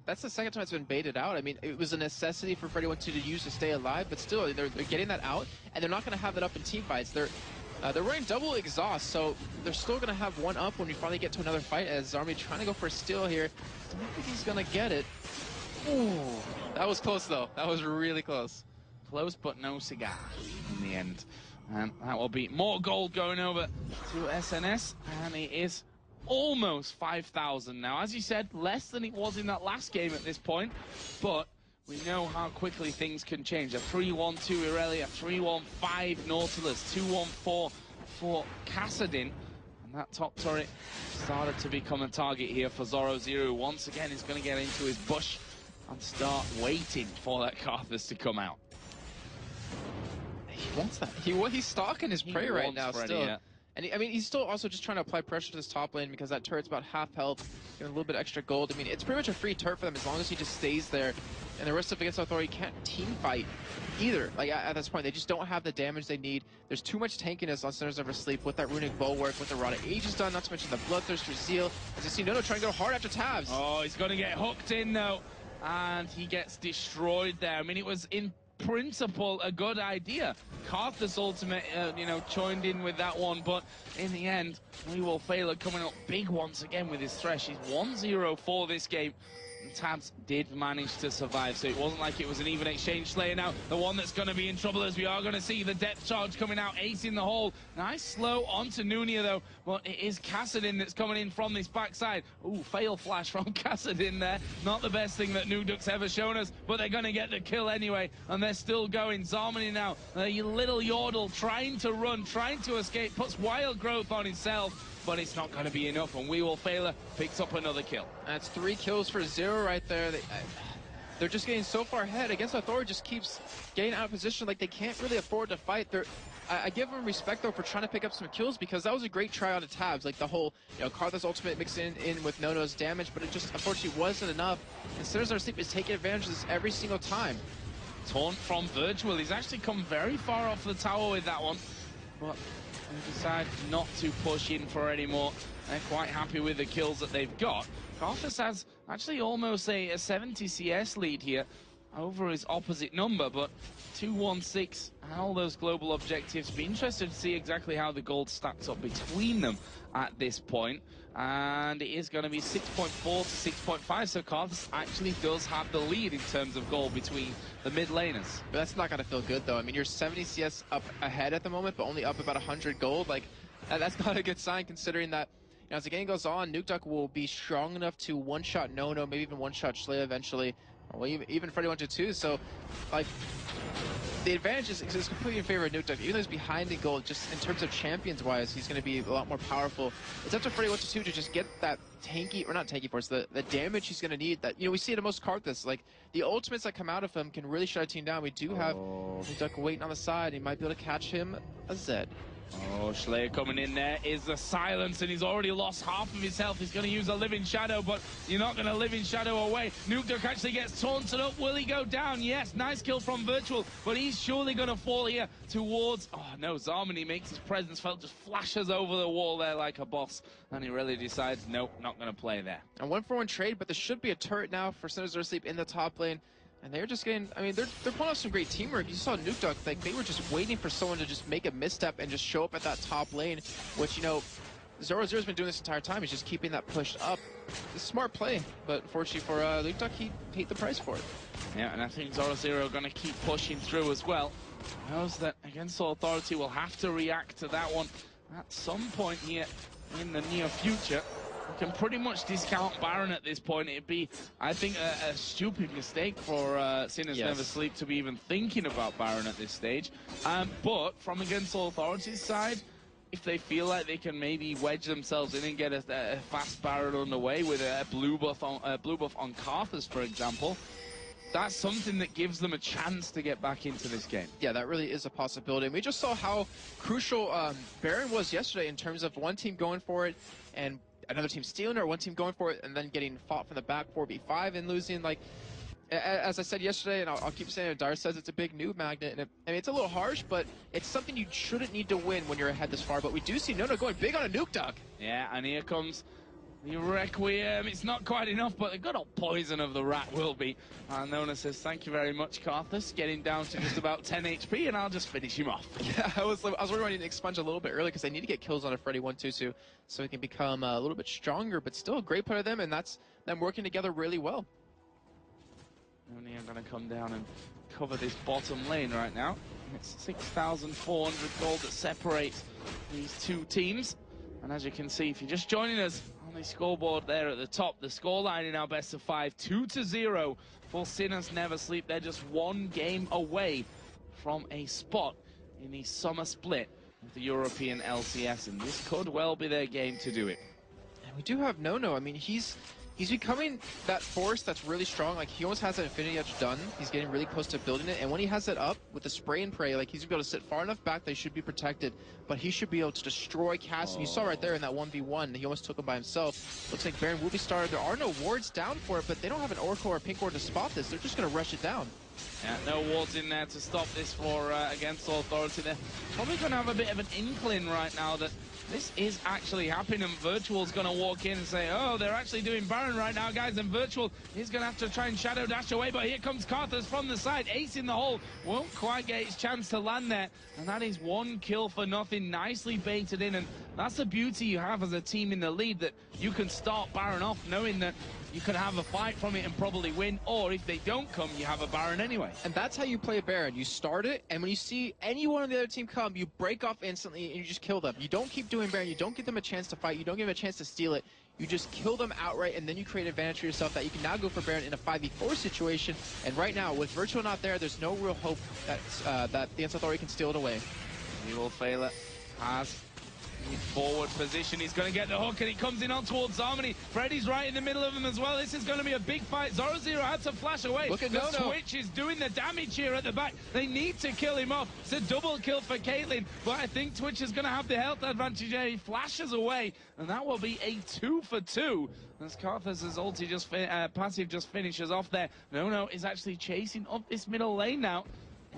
That's the second time it's been baited out. I mean, it was a necessity for Freddy 1-2 to use to stay alive, but still, they're getting that out, and they're not going to have that up in team fights. They're running double exhaust, so they're still going to have one up when we finally get to another fight, as Zarmany trying to go for a steal here. I don't think he's going to get it. Ooh, that was close, though. That was really close. Close, but no cigar in the end. And that will be more gold going over to SNS, and it is almost 5,000 now. As you said, less than it was in that last game at this point, but we know how quickly things can change. A 3-1-2 Aurelia, 3-1-5 Nautilus, 2-1-4 for Kassadin. And that top turret started to become a target here for Zoro. Once again, he's going to get into his bush and start waiting for that Karthus to come out. He wants that. He's stalking his prey right now Freddy, still. Yeah. And I mean, he's still also just trying to apply pressure to this top lane because that turret's about half health, getting a little bit extra gold. I mean, it's pretty much a free turret for them as long as he just stays there. And the rest of Against Authority can't team fight either. Like, at this point, they just don't have the damage they need. There's too much tankiness on Sinners Never Sleep with that Runic Bulwark, with the Rada Ages done, not to mention the Bloodthirster Zeal. As you see, No trying to go hard after tabs. Oh, he's going to get hooked in, though. And he gets destroyed there. I mean, it was in principle a good idea. Karthus ultimate, joined in with that one, but in the end, we will fail at coming up big once again with his Thresh. He's 1-0 for this game. And Tabs did manage to survive, so it wasn't like it was an even exchange. Slayer now, the one that's going to be in trouble, as we are going to see the depth charge coming out. Ace in the hole. Nice slow onto Nunia, though, but it is Kassadin that's coming in from this backside. Ooh, fail flash from Kassadin there. Not the best thing that Nuke Duck's ever shown us, but they're going to get the kill anyway, and they're still going. Zarmany now, a little Yordle trying to run, trying to escape, puts Wild Growth on himself, but it's not going to be enough, and We Will Failure picks up another kill. That's 3 kills for 0 right there. They're just getting so far ahead. Against Authority just keeps getting out of position. Like, they can't really afford to fight. I give them respect, though, for trying to pick up some kills, because that was a great try out of Tabs. Like, the whole, Karthus ultimate mixed in with Nono's damage, but it just, unfortunately, wasn't enough. And Sinners Never Sleep is taking advantage of this every single time. Taunt from Virtual. He's actually come very far off the tower with that one, but they decide not to push in for any more. They're quite happy with the kills that they've got. Karthus has actually almost a 70 CS lead here over his opposite number, but 2-1-6 and all those global objectives. Be interested to see exactly how the gold stacks up between them at this point. And it is going to be 6.4 to 6.5, so Karthus actually does have the lead in terms of goal between the mid laners. But that's not going to feel good, though. I mean, you're 70 CS up ahead at the moment, but only up about 100 gold. Like, that's not a good sign, considering that, you know, as the game goes on, Nukeduck will be strong enough to one-shot Nono, maybe even one-shot Schley eventually, or even Freddy 122. So, like, the advantage is completely in favor of Nukeduck. Even though he's behind in gold, just in terms of champions-wise, he's going to be a lot more powerful. It's up to Freddy 122 to just get that tanky, or not tanky force, the damage he's going to need. That, you know, we see it in most Karthus. Like, the ultimates that come out of him can really shut a team down. We do have Nukeduck waiting on the side. He might be able to catch him a Zed. Oh, Slayer coming in there is the silence, and he's already lost half of his health. He's going to use a Living Shadow, but you're not going to Living Shadow away. Nukeduck actually gets taunted up. Will he go down? Yes, nice kill from Virtual, but he's surely going to fall here towards... Oh, no, Zarmany makes his presence felt, just flashes over the wall there like a boss, and he really decides, nope, not going to play there. A 1-for-1 trade, but there should be a turret now for Sinners Asleep in the top lane. And they're just getting, I mean, they're pulling off some great teamwork. You saw Nukeduck, like, they were just waiting for someone to just make a misstep and just show up at that top lane, which, you know, 0-0's been doing this entire time. He's just keeping that pushed up. It's a smart play, but unfortunately for Nukeduck, he paid the price for it. Yeah, and I think 0-0 going to keep pushing through as well. Knows that Against All Authority will have to react to that one at some point here in the near future. We can pretty much discount Baron at this point. It'd be, I think, a stupid mistake for Sinners Never Sleep to be even thinking about Baron at this stage. But from Against All Authority's side, if they feel like they can maybe wedge themselves in and get a fast Baron underway with a blue buff on Karthus, for example, that's something that gives them a chance to get back into this game. Yeah, that really is a possibility. And we just saw how crucial Baron was yesterday in terms of one team going for it and another team stealing it, or one team going for it and then getting fought from the back 4v5 and losing. Like, as I said yesterday, and I'll keep saying it, Dar says it's a big noob magnet. And I mean, it's a little harsh, but it's something you shouldn't need to win when you're ahead this far. But we do see Nono going big on a Nukeduck. Yeah, and here comes the Requiem. It's not quite enough, but the good old poison of the rat will be. And Nono says, thank you very much, Karthus. Getting down to just about 10 HP, and I'll just finish him off. Yeah, I was worried I need to expunge a little bit early because they need to get kills on a Freddy 122 so he can become a little bit stronger, but still a great player of them, and that's them working together really well. Only are going to come down and cover this bottom lane right now. It's 6,400 gold that separates these two teams. And as you can see, if you're just joining us on the scoreboard there at the top, the scoreline in our best of 5, 2-0 for Sinners Never Sleep. They're just one game away from a spot in the summer split of the European LCS, and this could well be their game to do it. And we do have Nono. I mean, he's becoming that force that's really strong. Like, he almost has that Infinity Edge done. He's getting really close to building it. And when he has it up with the spray and pray, like, he's going to be able to sit far enough back that he should be protected. But he should be able to destroy Cass. And you saw right there in that 1v1, he almost took him by himself. Looks like Baron will be started. There are no wards down for it, but they don't have an Oracle or a Pink Ward to spot this. They're just going to rush it down. Yeah, no wards in there to stop this for Against All Authority. They're probably going to have a bit of an inkling right now that this is actually happening, and Virtual's going to walk in and say, oh, they're actually doing Baron right now, guys, and Virtual is going to have to try and shadow dash away, but here comes Karthus from the side, ace in the hole, won't quite get his chance to land there, and that is one kill for nothing, nicely baited in, and that's the beauty you have as a team in the lead, that you can start Baron off knowing that you can have a fight from it and probably win, or if they don't come, you have a Baron anyway. And that's how you play a Baron. You start it, and when you see anyone on the other team come, you break off instantly and you just kill them. You don't keep doing Baron, you don't give them a chance to fight, you don't give them a chance to steal it. You just kill them outright, and then you create advantage for yourself that you can now go for Baron in a 5v4 situation. And right now, with Virtual not there, there's no real hope that the Against Authority can steal it away. He will fail it. Has his forward position. He's going to get the hook, and he comes in on towards Zarmany. Freddy's right in the middle of him as well. This is going to be a big fight. 0-0 had to flash away. Look at the Nono. Twitch is doing the damage here at the back. They need to kill him off. It's a double kill for Caitlyn, but I think Twitch is going to have the health advantage here. He flashes away, and that will be a 2-for-2. As Karthus' ulti passive just finishes off there. Nono is actually chasing up this middle lane now.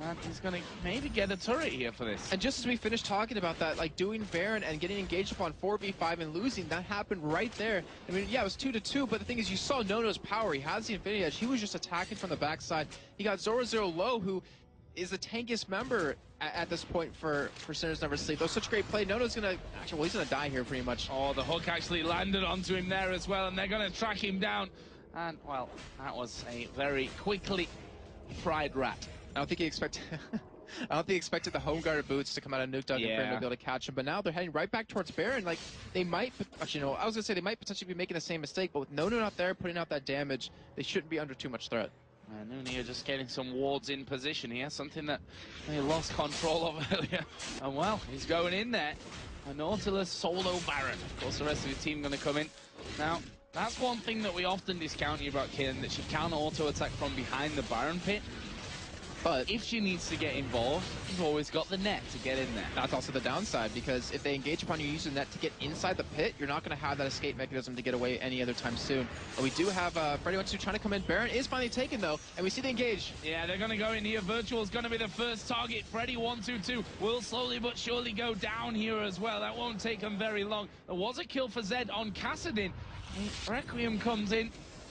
And he's going to maybe get a turret here for this. And just as we finished talking about that, like doing Baron and getting engaged upon 4v5 and losing, that happened right there. I mean, yeah, it was 2-2, but the thing is, you saw Nono's power. He has the Infinity Edge. He was just attacking from the backside. He got 0-0 low, who is the tankiest member at this point for Sinners Never Sleep. That was such a great play. Nono's gonna actually, well, he's gonna die here pretty much. Oh, the hook actually landed onto him there as well, and they're gonna track him down. And well, that was a very quickly fried rat. I don't think he expected. I don't think he expected the home guard boots to come out of Nuke Duck and for him to be able to catch him. But now they're heading right back towards Baron. Like, they might, actually, no, I was going to say they might potentially be making the same mistake, but with Nono not there, putting out that damage, they shouldn't be under too much threat. Nooney are just getting some wards in position here, something that they lost control of earlier. And well, he's going in there. A Nautilus solo Baron. Of course, the rest of his team going to come in. Now, that's one thing that we often discount you about Kaylin, that she can auto-attack from behind the Baron pit. But if she needs to get involved, you've always got the net to get in there. That's also the downside, because if they engage upon you using the net to get inside the pit, you're not going to have that escape mechanism to get away any other time soon. But we do have Freddy12 trying to come in. Baron is finally taken, though, and we see the engage. Yeah, they're going to go in here. Virtual's going to be the first target. Freddy122 will slowly but surely go down here as well. That won't take them very long. There was a kill for Zed on Kassadin. Requiem comes in.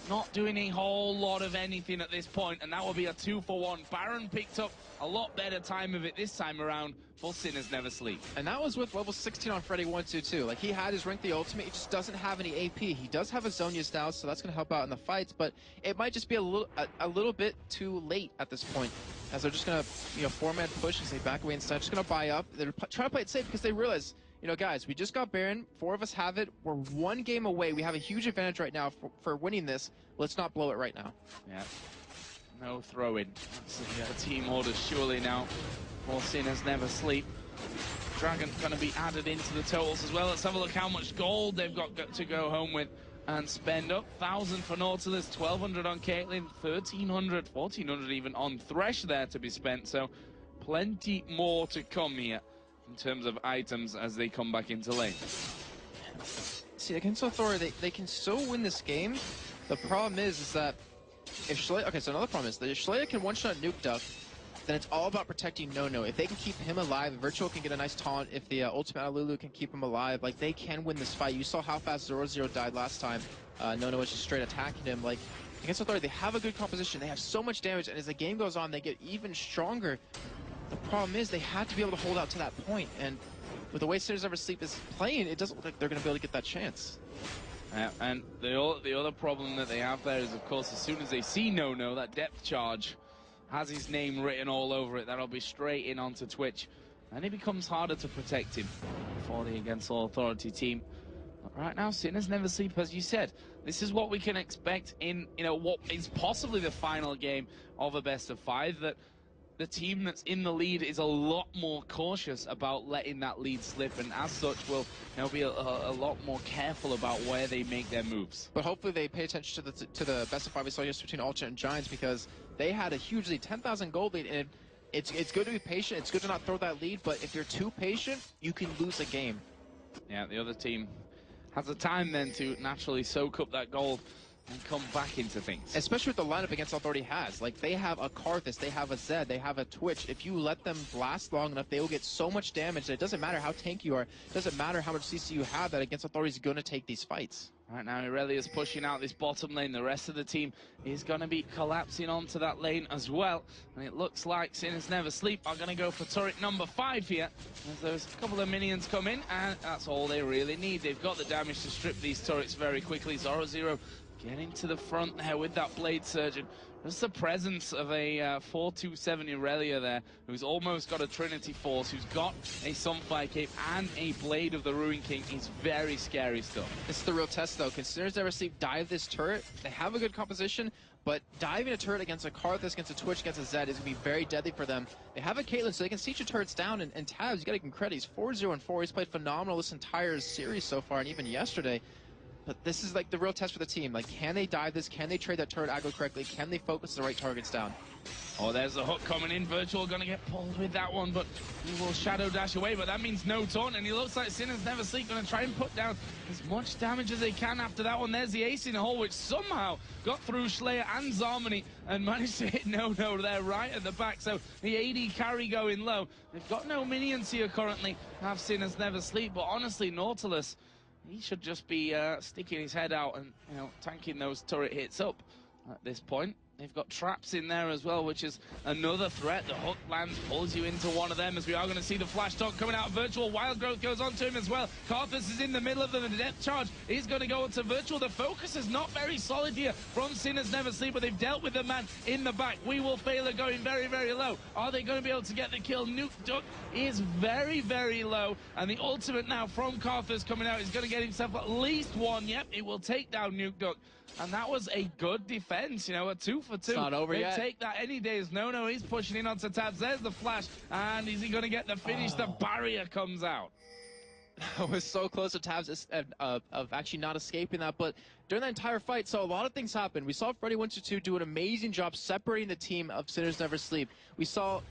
Not doing a whole lot of anything at this point, and that will be a 2-for-1. Baron picked up a lot better time of it this time around for Sinners Never Sleep. And that was with level 16 on Freddy122. Like, he had his rank the ultimate, he just doesn't have any AP. He does have a Zhonya's now, so that's going to help out in the fights, but it might just be a little bit too late at this point, as they're just going to, you know, 4-man push as they back away instead. Just going to buy up. They're trying to play it safe because they realize, you know, guys, we just got Baron. 4 of us have it. We're 1 game away. We have a huge advantage right now for winning this. Let's not blow it right now. Yeah. No throw-in. That's the team orders surely now for Sinners Never Sleep. Dragon going to be added into the totals as well. Let's have a look how much gold they've got to go home with and spend up. 1,000 for Nautilus, 1,200 on Caitlyn, 1,300, 1,400 even on Thresh there to be spent. So plenty more to come here in terms of items as they come back into lane. See, against Authority, they can still win this game. The problem is that if Shalea, okay, so another problem is that if Shalea can one-shot Nuke Duck, then it's all about protecting Nono. If they can keep him alive, Virtual can get a nice taunt. If the Ultimate Lulu can keep him alive, like, they can win this fight. You saw how fast 0-0 died last time. Nono was just straight attacking him. Like, against Authority, they have a good composition. They have so much damage, and as the game goes on, they get even stronger. The problem is they have to be able to hold out to that point, and with the way Sinners Never Sleep is playing, it doesn't look like they're going to be able to get that chance. And the other problem that they have there is, of course, as soon as they see Nono, that depth charge has his name written all over it. That'll be straight in onto Twitch, and it becomes harder to protect him for the Against All Authority team. But right now, Sinners Never Sleep, as you said, this is what we can expect in, you know, what is possibly the final game of a best-of-5. That the team that's in the lead is a lot more cautious about letting that lead slip, and as such will, you know, be a lot more careful about where they make their moves. But hopefully they pay attention to the best of 5 we saw yesterday between Alternate and Giants, because they had a huge lead, 10,000 gold lead, and it's good to be patient. It's good to not throw that lead, but if you're too patient, you can lose a game. Yeah, the other team has the time then to naturally soak up that gold and come back into things. Especially with the lineup Against Authority has. Like, they have a Karthus, they have a Zed, they have a Twitch. If you let them blast long enough, they will get so much damage that it doesn't matter how tanky you are, it doesn't matter how much CC you have, that Against Authority is going to take these fights. Right now, Irelia's pushing out this bottom lane. The rest of the team is going to be collapsing onto that lane as well. And it looks like Sinners Never Sleep are going to go for turret number 5 here, as there's a couple of minions come in, and that's all they really need. They've got the damage to strip these turrets very quickly. 0-0 getting to the front there with that Blade Surgeon. Just the presence of a 4-2-7 Irelia there, who's almost got a Trinity Force, who's got a Sunfire Cape and a Blade of the Ruin King, is very scary stuff. This is the real test, though. Can Sinners Never Sleep dive this turret? They have a good composition, but diving a turret against a Karthus, against a Twitch, against a Zed is going to be very deadly for them. They have a Caitlyn, so they can siege your turrets down, and Tabs, you got to give him credit. He's 4-0-4. He's played phenomenal this entire series so far, and even yesterday. But this is like the real test for the team. Like, can they dive this? Can they trade that turret aggro correctly? Can they focus the right targets down? Oh, there's the hook coming in. Virtual going to get pulled with that one, but he will shadow dash away, but that means no taunt, and he looks like Sinners Never Sleep going to try and put down as much damage as they can after that one. There's the ace in the hole, which somehow got through Shlayer and Zarmony and managed to hit No there right at the back. So the AD carry going low. They've got no minions here currently, have Sinners Never Sleep, but honestly, Nautilus, he should just be sticking his head out and, you know, tanking those turret hits up at this point. They've got traps in there as well, which is another threat. The hook lands, pulls you into one of them, as we are going to see the flash dog coming out. Virtual Wild Growth goes onto him as well. Karthus is in the middle of them, and the depth charge is going to go onto Virtual. The focus is not very solid here from Sinners Never Sleep, but they've dealt with the man in the back. We Will Fail are going very, very low. Are they going to be able to get the kill? Nuke Duck is very, very low, and the ultimate now from Karthus coming out is going to get himself at least one. Yep, it will take down Nuke Duck. And that was a good defense, you know, a 2 for 2. It's not over yet. Take that any day. No, he's pushing in onto Tabs. There's the flash, and is he going to get the finish? The barrier comes out. I was so close to Tabs of actually not escaping that, but during that entire fight, so a lot of things happened. We saw Freddy122 do an amazing job separating the team of Sinners Never Sleep. We saw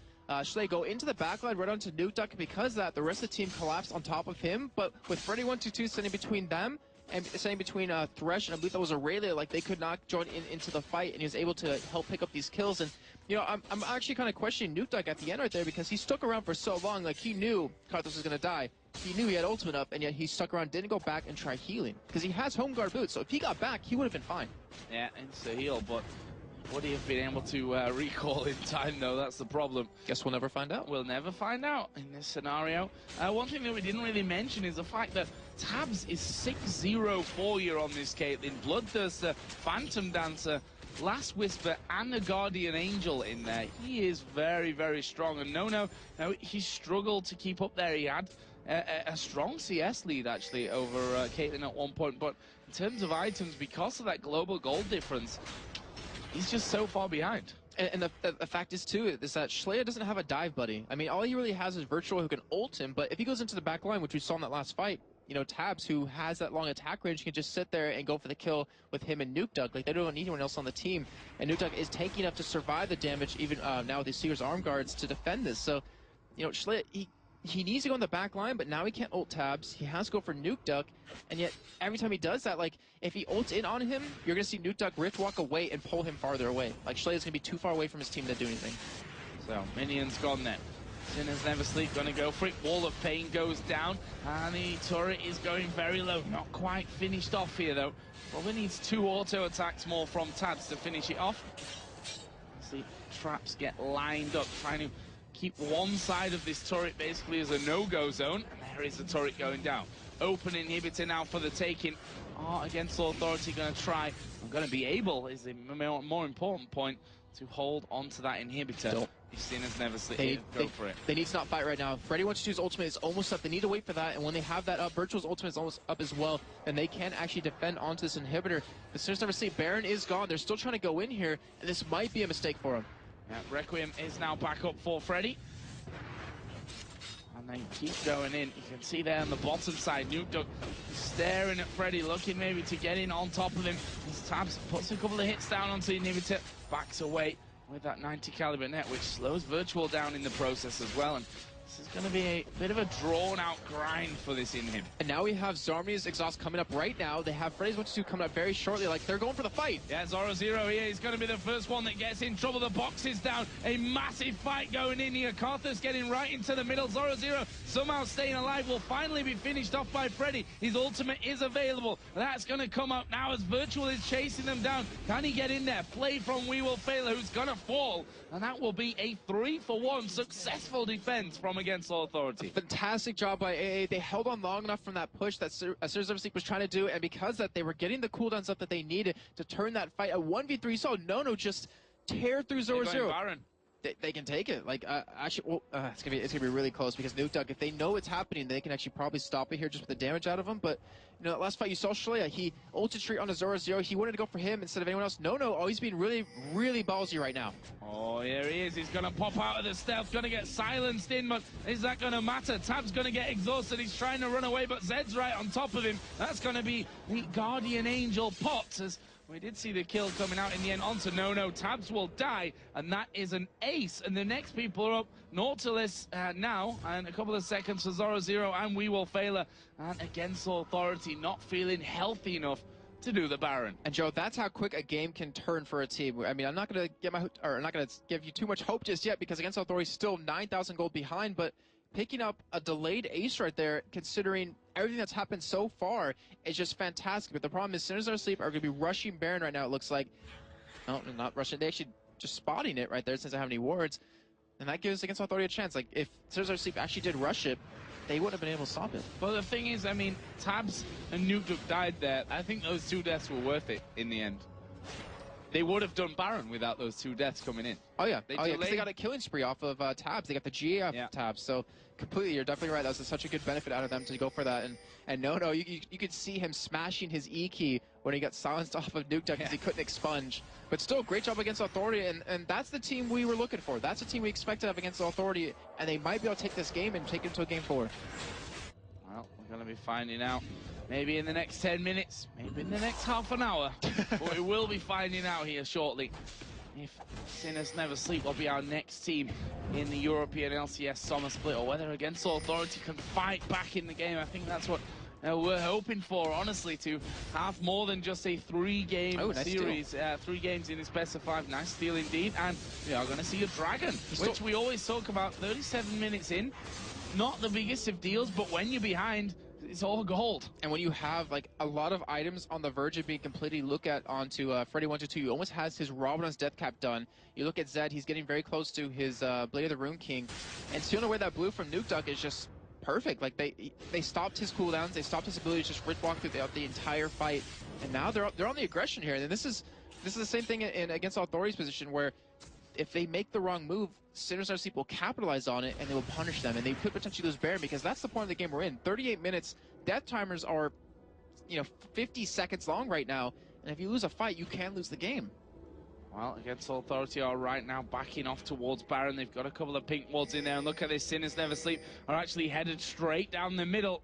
Schley go into the backline right onto Nuke Duck, and because of that, the rest of the team collapsed on top of him, but with Freddy122 sitting between them, and saying between Thresh and I believe that was Aurelia, like they could not join into the fight, and he was able to help pick up these kills. And you know, I'm actually kind of questioning Nuke Duck at the end right there, because he stuck around for so long. Like, he knew Karthus was going to die. He knew he had ultimate up, and yet he stuck around, didn't go back and try healing, because he has home guard boots. So if he got back, he would have been fine. Yeah, insta heal, but would he have been able to recall in time, though? That's the problem. Guess we'll never find out. We'll never find out in this scenario. One thing that we didn't really mention is the fact that Tabs is 6-0 4-year on this Caitlyn. Bloodthirster, Phantom Dancer, Last Whisper, and a Guardian Angel in there. He is very, very strong. And no, he struggled to keep up there. He had a strong CS lead, actually, over Caitlyn at one point. But in terms of items, because of that global gold difference, he's just so far behind. And the fact is, too, is that Schleia doesn't have a dive buddy. I mean, all he really has is Virtual, who can ult him, but if he goes into the back line, which we saw in that last fight, you know, Tabs, who has that long attack range, can just sit there and go for the kill with him and Nuke Duck. Like, they don't need anyone else on the team. And Nuke Duck is tanky enough to survive the damage, even now with these Seer's arm guards, to defend this. So, you know, Schleia, he needs to go in the back line, but now he can't ult Tabs. He has to go for Nuke Duck, and yet every time he does that, like, if he ults in on him, you're going to see Nuke Duck Rift walk away and pull him farther away. Like, Schleia's going to be too far away from his team to do anything. So, minions gone then. Sinners Never Sleep going to go for it. Wall of Pain goes down, and the turret is going very low. Not quite finished off here, though. Probably needs 2 auto attacks more from Tabs to finish it off. See, traps get lined up, trying to keep one side of this turret basically as a no-go zone. And there is the turret going down. Open inhibitor now for the taking. Against Authority going to try. I'm going to be able, is the more important point, to hold onto that inhibitor. If Sinners Never Sleep, go for it. They need to not fight right now. Freddy122's ultimate is almost up. They need to wait for that, and when they have that up, Virtual's ultimate is almost up as well, and they can actually defend onto this inhibitor. But Sinners Never Sleep, Baron is gone. They're still trying to go in here, and this might be a mistake for them. Yeah, Requiem is now back up for Freddy. And they keep going in. You can see there on the bottom side, Nuke Duck staring at Freddy, looking maybe to get in on top of him. His Tabs puts a couple of hits down onto the inhibitor, backs away with that 90 caliber net, which slows Virtual down in the process as well. And this is going to be a bit of a drawn-out grind for this inhib. And now we have Zarmni's Exhaust coming up right now. They have Freddy122 coming up very shortly. Like, they're going for the fight. Yeah, Zoro Zero here is going to be the first one that gets in trouble. The box is down. A massive fight going in here. Karthus getting right into the middle. Zoro Zero somehow staying alive. Will finally be finished off by Freddy. His ultimate is available. That's going to come up now as Virtual is chasing them down. Can he get in there? Play from We Will Fail, who's going to fall. And that will be a 3-for-1 successful defense from against Authority. Fantastic job by aAa. They held on long enough from that push that Sinners Never Sleep was trying to do, and because that they were getting the cooldowns up that they needed to turn that fight. A 1v3, you saw No just tear through Zoro Zero. They can take it. Like, actually, well, it's gonna be really close, because Nuke Duck, if they know it's happening, they can actually probably stop it here just with the damage out of them. But you know, that last fight you saw Schleia, he ulted straight on a Zoro Zero. He wanted to go for him instead of anyone else. No, he's being really, really ballsy right now. Oh, here he is. He's gonna pop out of the stealth, gonna get silenced in, but is that gonna matter? Tab's gonna get exhausted. He's trying to run away, but Zed's right on top of him. That's gonna be the Guardian Angel pot, as we did see the kill coming out in the end onto No. Tabs will die, and that is an ace. And the next people are up. Nautilus now, and a couple of seconds for Zoro Zero and We Will Fail. And against Authority, not feeling healthy enough to do the Baron. And Joe, that's how quick a game can turn for a team. I mean, I'm not gonna give you too much hope just yet, because against Authority, still 9,000 gold behind, but picking up a delayed ace right there, considering everything that's happened so far, is just fantastic. But the problem is Sinners Never Sleep are going to be rushing Baron right now, it looks like. No, they're not rushing. They actually just spotting it right there since they have any wards. And that gives Against Authority a chance. Like, if Scissors Sleep actually did rush it, they wouldn't have been able to stop it. Well, the thing is, I mean, Tabs and Nuke died there. I think those 2 deaths were worth it in the end. They would have done Baron without those 2 deaths coming in. Oh, yeah. Because they got a killing spree off of Tabs. They got the GA off of Tabs. So, completely, you're definitely right. That was such a good benefit out of them to go for that. And no, you could see him smashing his E key when he got silenced off of Nuke because he couldn't expunge. But still, great job against Authority, and that's the team we were looking for. That's the team we expected of against Authority, and they might be able to take this game and take it to a game 4. Well, we're going to be finding out. Maybe in the next 10 minutes, maybe in the next half an hour. But we will be finding out here shortly if Sinners Never Sleep will be our next team in the European LCS summer split, or whether Against Authority can fight back in the game. I think that's what we're hoping for, honestly, to have more than just a 3-game series. 3 games in this best of 5. Nice steal indeed. And we are going to see a Dragon, which we always talk about. 37 minutes in, not the biggest of deals, but when you're behind, it's all gold. And when you have like a lot of items on the verge of being completely looked at onto Freddy122, he almost has his Robin's death cap done. You look at Zed, he's getting very close to his Blade of the Rune King. And stealing away that blue from Nuke is just perfect. Like they stopped his cooldowns, they stopped his ability to just rip walk throughout the entire fight. And now they're on the aggression here. And this is the same thing in Against Authority's position, where if they make the wrong move, Sinners Never Sleep will capitalize on it and they will punish them, and they could potentially lose Baron, because that's the point of the game we're in. 38 minutes, death timers are 50 seconds long right now, and if you lose a fight, you can lose the game. Well, Against Authority are right now backing off towards Baron. They've got a couple of pink wards in there, and look at this, Sinners Never Sleep are actually headed straight down the middle.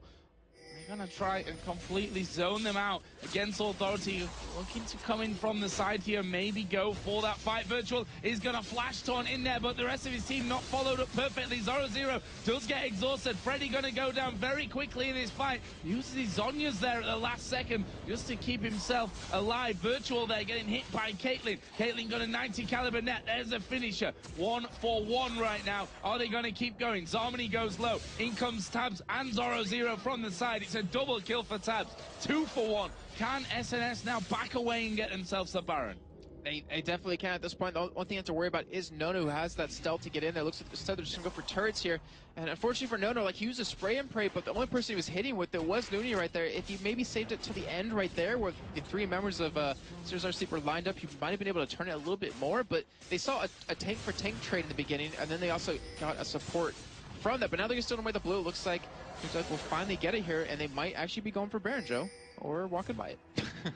They're going to try and completely zone them out. Against Authority looking to come in from the side here, maybe go for that fight. Virtual is going to flash taunt in there, but the rest of his team not followed up perfectly. 0-0 does get exhausted. Freddy going to go down very quickly in this fight. Uses his Zhonya's there at the last second just to keep himself alive. Virtual there getting hit by Caitlyn. Caitlyn got a 90 caliber net. There's a finisher. 1-for-1 right now. Are they going to keep going? Zarmony goes low. In comes Tabs and 0-0 from the side. It's a double kill for Tabs. 2-for-1. Can SNS now back away and get themselves a Baron? They definitely can at this point. The one thing you have to worry about is Nono, who has that stealth to get in there. Looks like they're just going to go for turrets here. And unfortunately for Nono, like, he used a spray and pray, but the only person he was hitting with it was Looney right there. If he maybe saved it to the end right there, where the 3 members of Sinners Sleep were lined up, he might have been able to turn it a little bit more. But they saw a tank for tank trade in the beginning, and then they also got a support from that. But now they're still away the blue. It looks like we'll finally get it here, and they might actually be going for Baron, Joe. Or walking by it.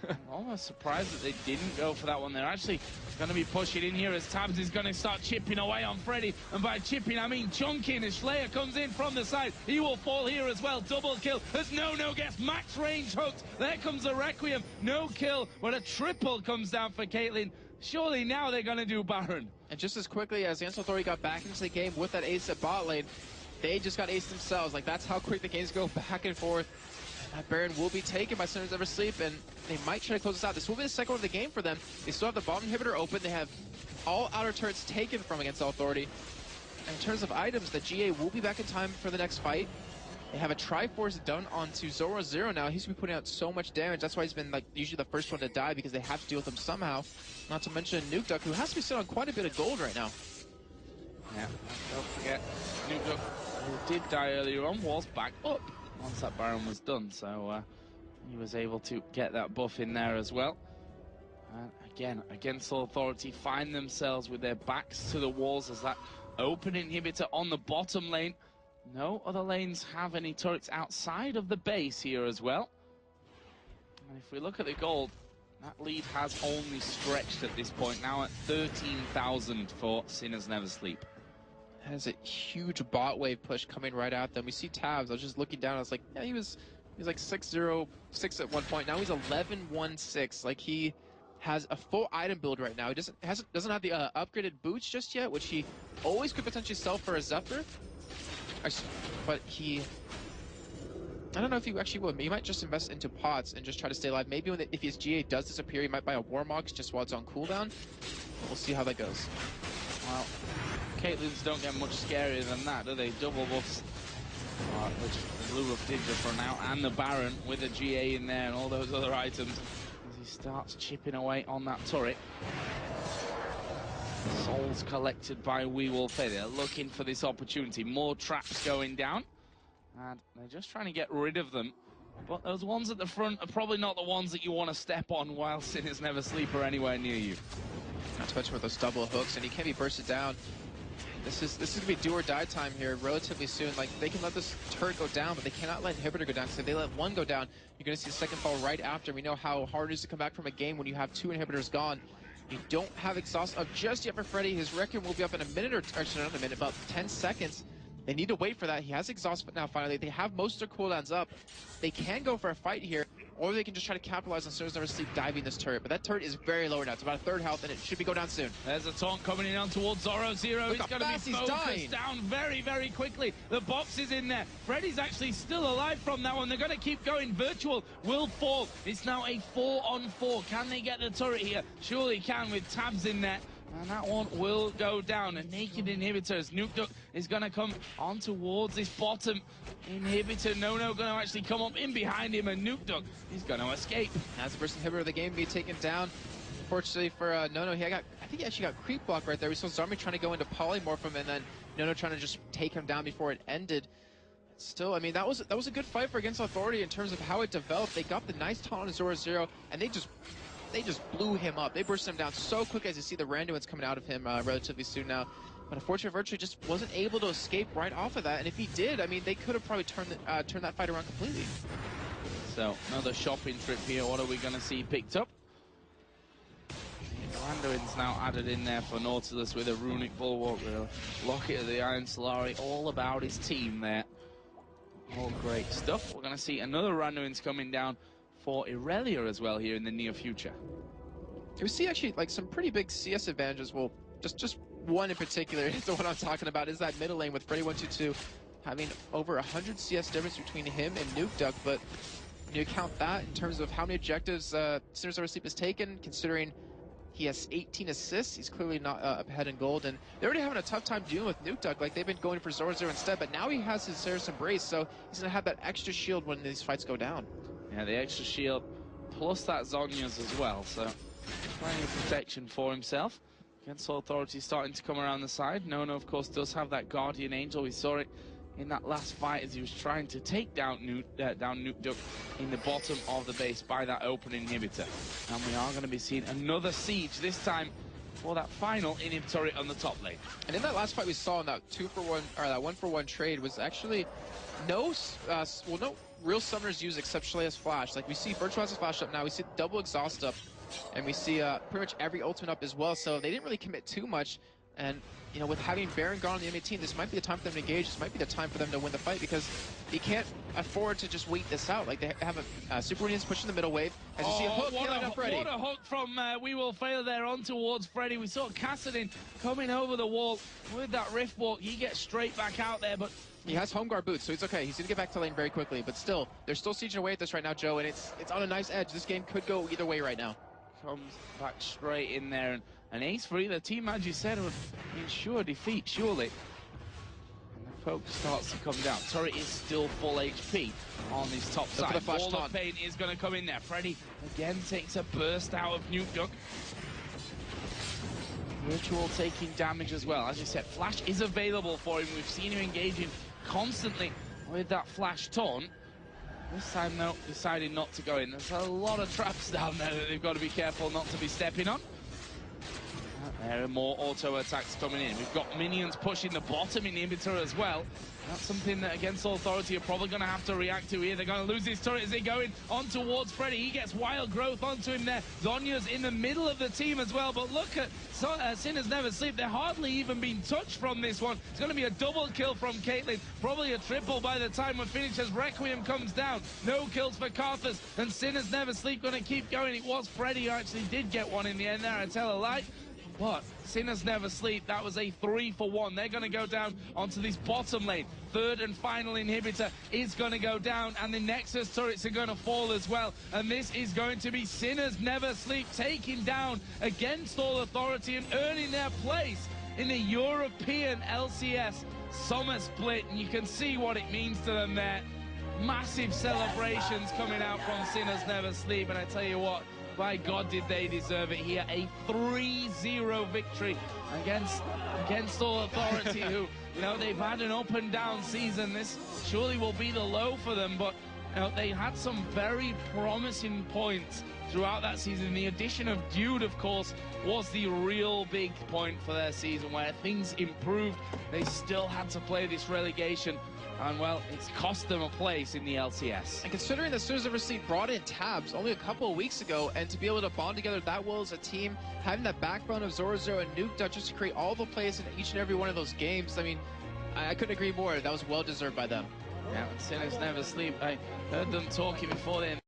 I'm almost surprised that they didn't go for that one. They're actually going to be pushing in here as Tabs is going to start chipping away on Freddy. And by chipping, I mean chunking. As Slayer comes in from the side, he will fall here as well. Double kill as No gets max range hooked. There comes a Requiem. No kill, but a triple comes down for Caitlyn. Surely now they're going to do Baron. And just as quickly as Against Authority got back into the game with that ace at bot lane, they just got ace themselves. Like, that's how quick the games go back and forth. That Baron will be taken by Sinners Never Sleep, and they might try to close this out. This will be the second one of the game for them. They still have the bottom inhibitor open. They have all outer turrets taken from Against Authority. And in terms of items, the GA will be back in time for the next fight. They have a Triforce done onto 0-0 now. He's been putting out so much damage. That's why he's been like usually the first one to die, because they have to deal with him somehow. Not to mention Nuke, who has to be sitting on quite a bit of gold right now. Yeah, don't forget, Nuke, who did die earlier on, was back up once that Baron was done, so he was able to get that buff in there as well. Again, Against Authority find themselves with their backs to the walls as that open inhibitor on the bottom lane. No other lanes have any turrets outside of the base here as well. And if we look at the gold, that lead has only stretched at this point, now at 13,000 for Sinners Never Sleep. Has a huge bot wave push coming right at them. We see Tabs. I was just looking down. I was like, yeah, he was like 6-0-6 at one point. Now he's 11-1-6. Like, he has a full item build right now. He doesn't have the upgraded boots just yet, which he always could potentially sell for a Zephyr. But I don't know if he actually would. He might just invest into pots and just try to stay alive. Maybe if his GA does disappear, he might buy a Warmox just while it's on cooldown. We'll see how that goes. Well, Caitlyn's don't get much scarier than that, do they? Double buffs, which Blue Ruff did just for now, and the Baron with a GA in there and all those other items. he starts chipping away on that turret. Souls collected by WeWolf. They're looking for this opportunity. More traps going down. And they're just trying to get rid of them. But those ones at the front are probably not the ones that you want to step on while Sinners Never Sleep are anywhere near you. Not to mention with those double hooks, and he can be bursted down. This is going to be do or die time here relatively soon. Like, they can let this turret go down, but they cannot let inhibitor go down. So if they let one go down, you're going to see the second fall right after. We know how hard it is to come back from a game when you have 2 inhibitors gone. You don't have exhaust up just yet for Freddy. His Requiem will be up in a minute, or actually not a minute, about 10 seconds. They need to wait for that. He has exhaust now finally. They have most of their cooldowns up. They can go for a fight here, or they can just try to capitalize on Sinners Never Sleep diving this turret. But that turret is very low now. It's about a third health, and it should be go down soon. There's a taunt coming in on towards Zoro Zero. He's going to be focused down very, very quickly. The box is in there. Freddy's actually still alive from that one. They're going to keep going. Virtual will fall. It's now a 4-on-4. Can they get the turret here? Surely can with tabs in there. And that one will go down. A naked inhibitor as Nuke Duck is going to come on towards this bottom inhibitor. No going to actually come up in behind him, and Nuke Duck is going to escape. As the first inhibitor of the game being taken down. Unfortunately for Nono, I think he actually got creep block right there. We saw Zarmi trying to go into polymorph him, and then Nono trying to just take him down before it ended. Still, I mean, that was a good fight for Against Authority in terms of how it developed. They got the nice taunt on Zoro Zero, and they just blew him up. They burst him down so quick as you see the randoms coming out of him relatively soon now. But unfortunately, Virtue just wasn't able to escape right off of that. And if he did, I mean, they could have probably turned that fight around completely. So, another shopping trip here. What are we going to see picked up? Randoins now added in there for Nautilus with a Runic Bulwark, Locket of the Iron Solari, all about his team there. All great stuff. We're going to see another Randoins coming down for Irelia as well here in the near future. We see actually like some pretty big CS advantages. Well, just one in particular is the one I'm talking about, is that middle lane with Freddy122 having over 100 CS difference between him and Nuke Duck. But when you count that in terms of how many objectives Sinners Never Sleep has taken, considering he has 18 assists, he's clearly not up ahead in gold. And they're already having a tough time dealing with Nuke Duck. Like, they've been going for Zoro Zero instead, but now he has his Ceres Embrace, so he's going to have that extra shield when these fights go down. Yeah, the extra shield, plus that Zhonya's as well, so plenty of protection for himself. Against Authority starting to come around the side. Nono, of course, does have that Guardian Angel. We saw it in that last fight as he was trying to take down Nuke Duck in the bottom of the base by that open inhibitor. And we are going to be seeing another siege, this time for that final inhib turret on the top lane. And in that last fight we saw in that 2-for-1, or that 1-for-1 trade was actually no real summoners used except Shalea's Flash. Like, we see Virtuosa's Flash up now, we see double exhaust up, and we see pretty much every ultimate up as well, so they didn't really commit too much. And, you know, with having Baron gone on the enemy team, this might be the time for them to engage, this might be the time for them to win the fight, because they can't afford to just wait this out. Like, they have a Super Unions pushing the middle wave, as you see a hook killing up Freddy. What a hook from We Will Fail there on towards Freddy. We saw Kassadin coming over the wall with that Rift Walk. He gets straight back out there, but he has home guard boots, so he's okay. He's going to get back to lane very quickly, but still, they're still sieging away at this right now, Joe, and it's on a nice edge. This game could go either way right now. Comes back straight in there, and an ace for either team, as you said, would ensure defeat, surely. And the poke starts to come down. Turret is still full HP on this top side. Wall of Pain is going to come in there. Freddy again takes a burst out of Nuke Duck. Virtual taking damage as well. As you said, Flash is available for him. We've seen him engaging constantly with that Flash taunt. This time, though, deciding not to go in. There's a lot of traps down there that they've got to be careful not to be stepping on. There are more auto attacks coming in. We've got minions pushing the bottom inhibitor as well. That's something that Against Authority are probably going to have to react to here. They're going to lose this turret as they go in on towards Freddy. He gets wild growth onto him there. Zhonya's in the middle of the team as well. But look at Sinners Never Sleep. They're hardly even being touched from this one. It's going to be a double kill from Caitlyn. Probably a triple by the time we're finished as Requiem comes down. No kills for Karthus. And Sinners Never Sleep going to keep going. It was Freddy who actually did get one in the end there, I tell a lie. But Sinners Never Sleep, that was a 3-for-1. They're going to go down onto this bottom lane. Third and final inhibitor is going to go down, and the Nexus turrets are going to fall as well. And this is going to be Sinners Never Sleep taking down Against All Authority and earning their place in the European LCS Summer Split. And you can see what it means to them there. massive celebrations coming out from Sinners Never Sleep, and I tell you what, by God, did they deserve it here. A 3-0 victory against All Authority, who, you know, they've had an up and down season. This surely will be the low for them, but you know, they had some very promising points throughout that season. The addition of Dude, of course, was the real big point for their season, where things improved. They still had to play this relegation, and well, it's cost them a place in the LCS. And considering that Sinners Never Sleep brought in Tabs only a couple of weeks ago, and to be able to bond together that well as a team, having that backbone of Zorzo and Nuke Dutch just to create all the plays in each and every one of those games, I mean, I couldn't agree more. That was well deserved by them. Yeah, Sinners Never Sleep. I heard them talking before then.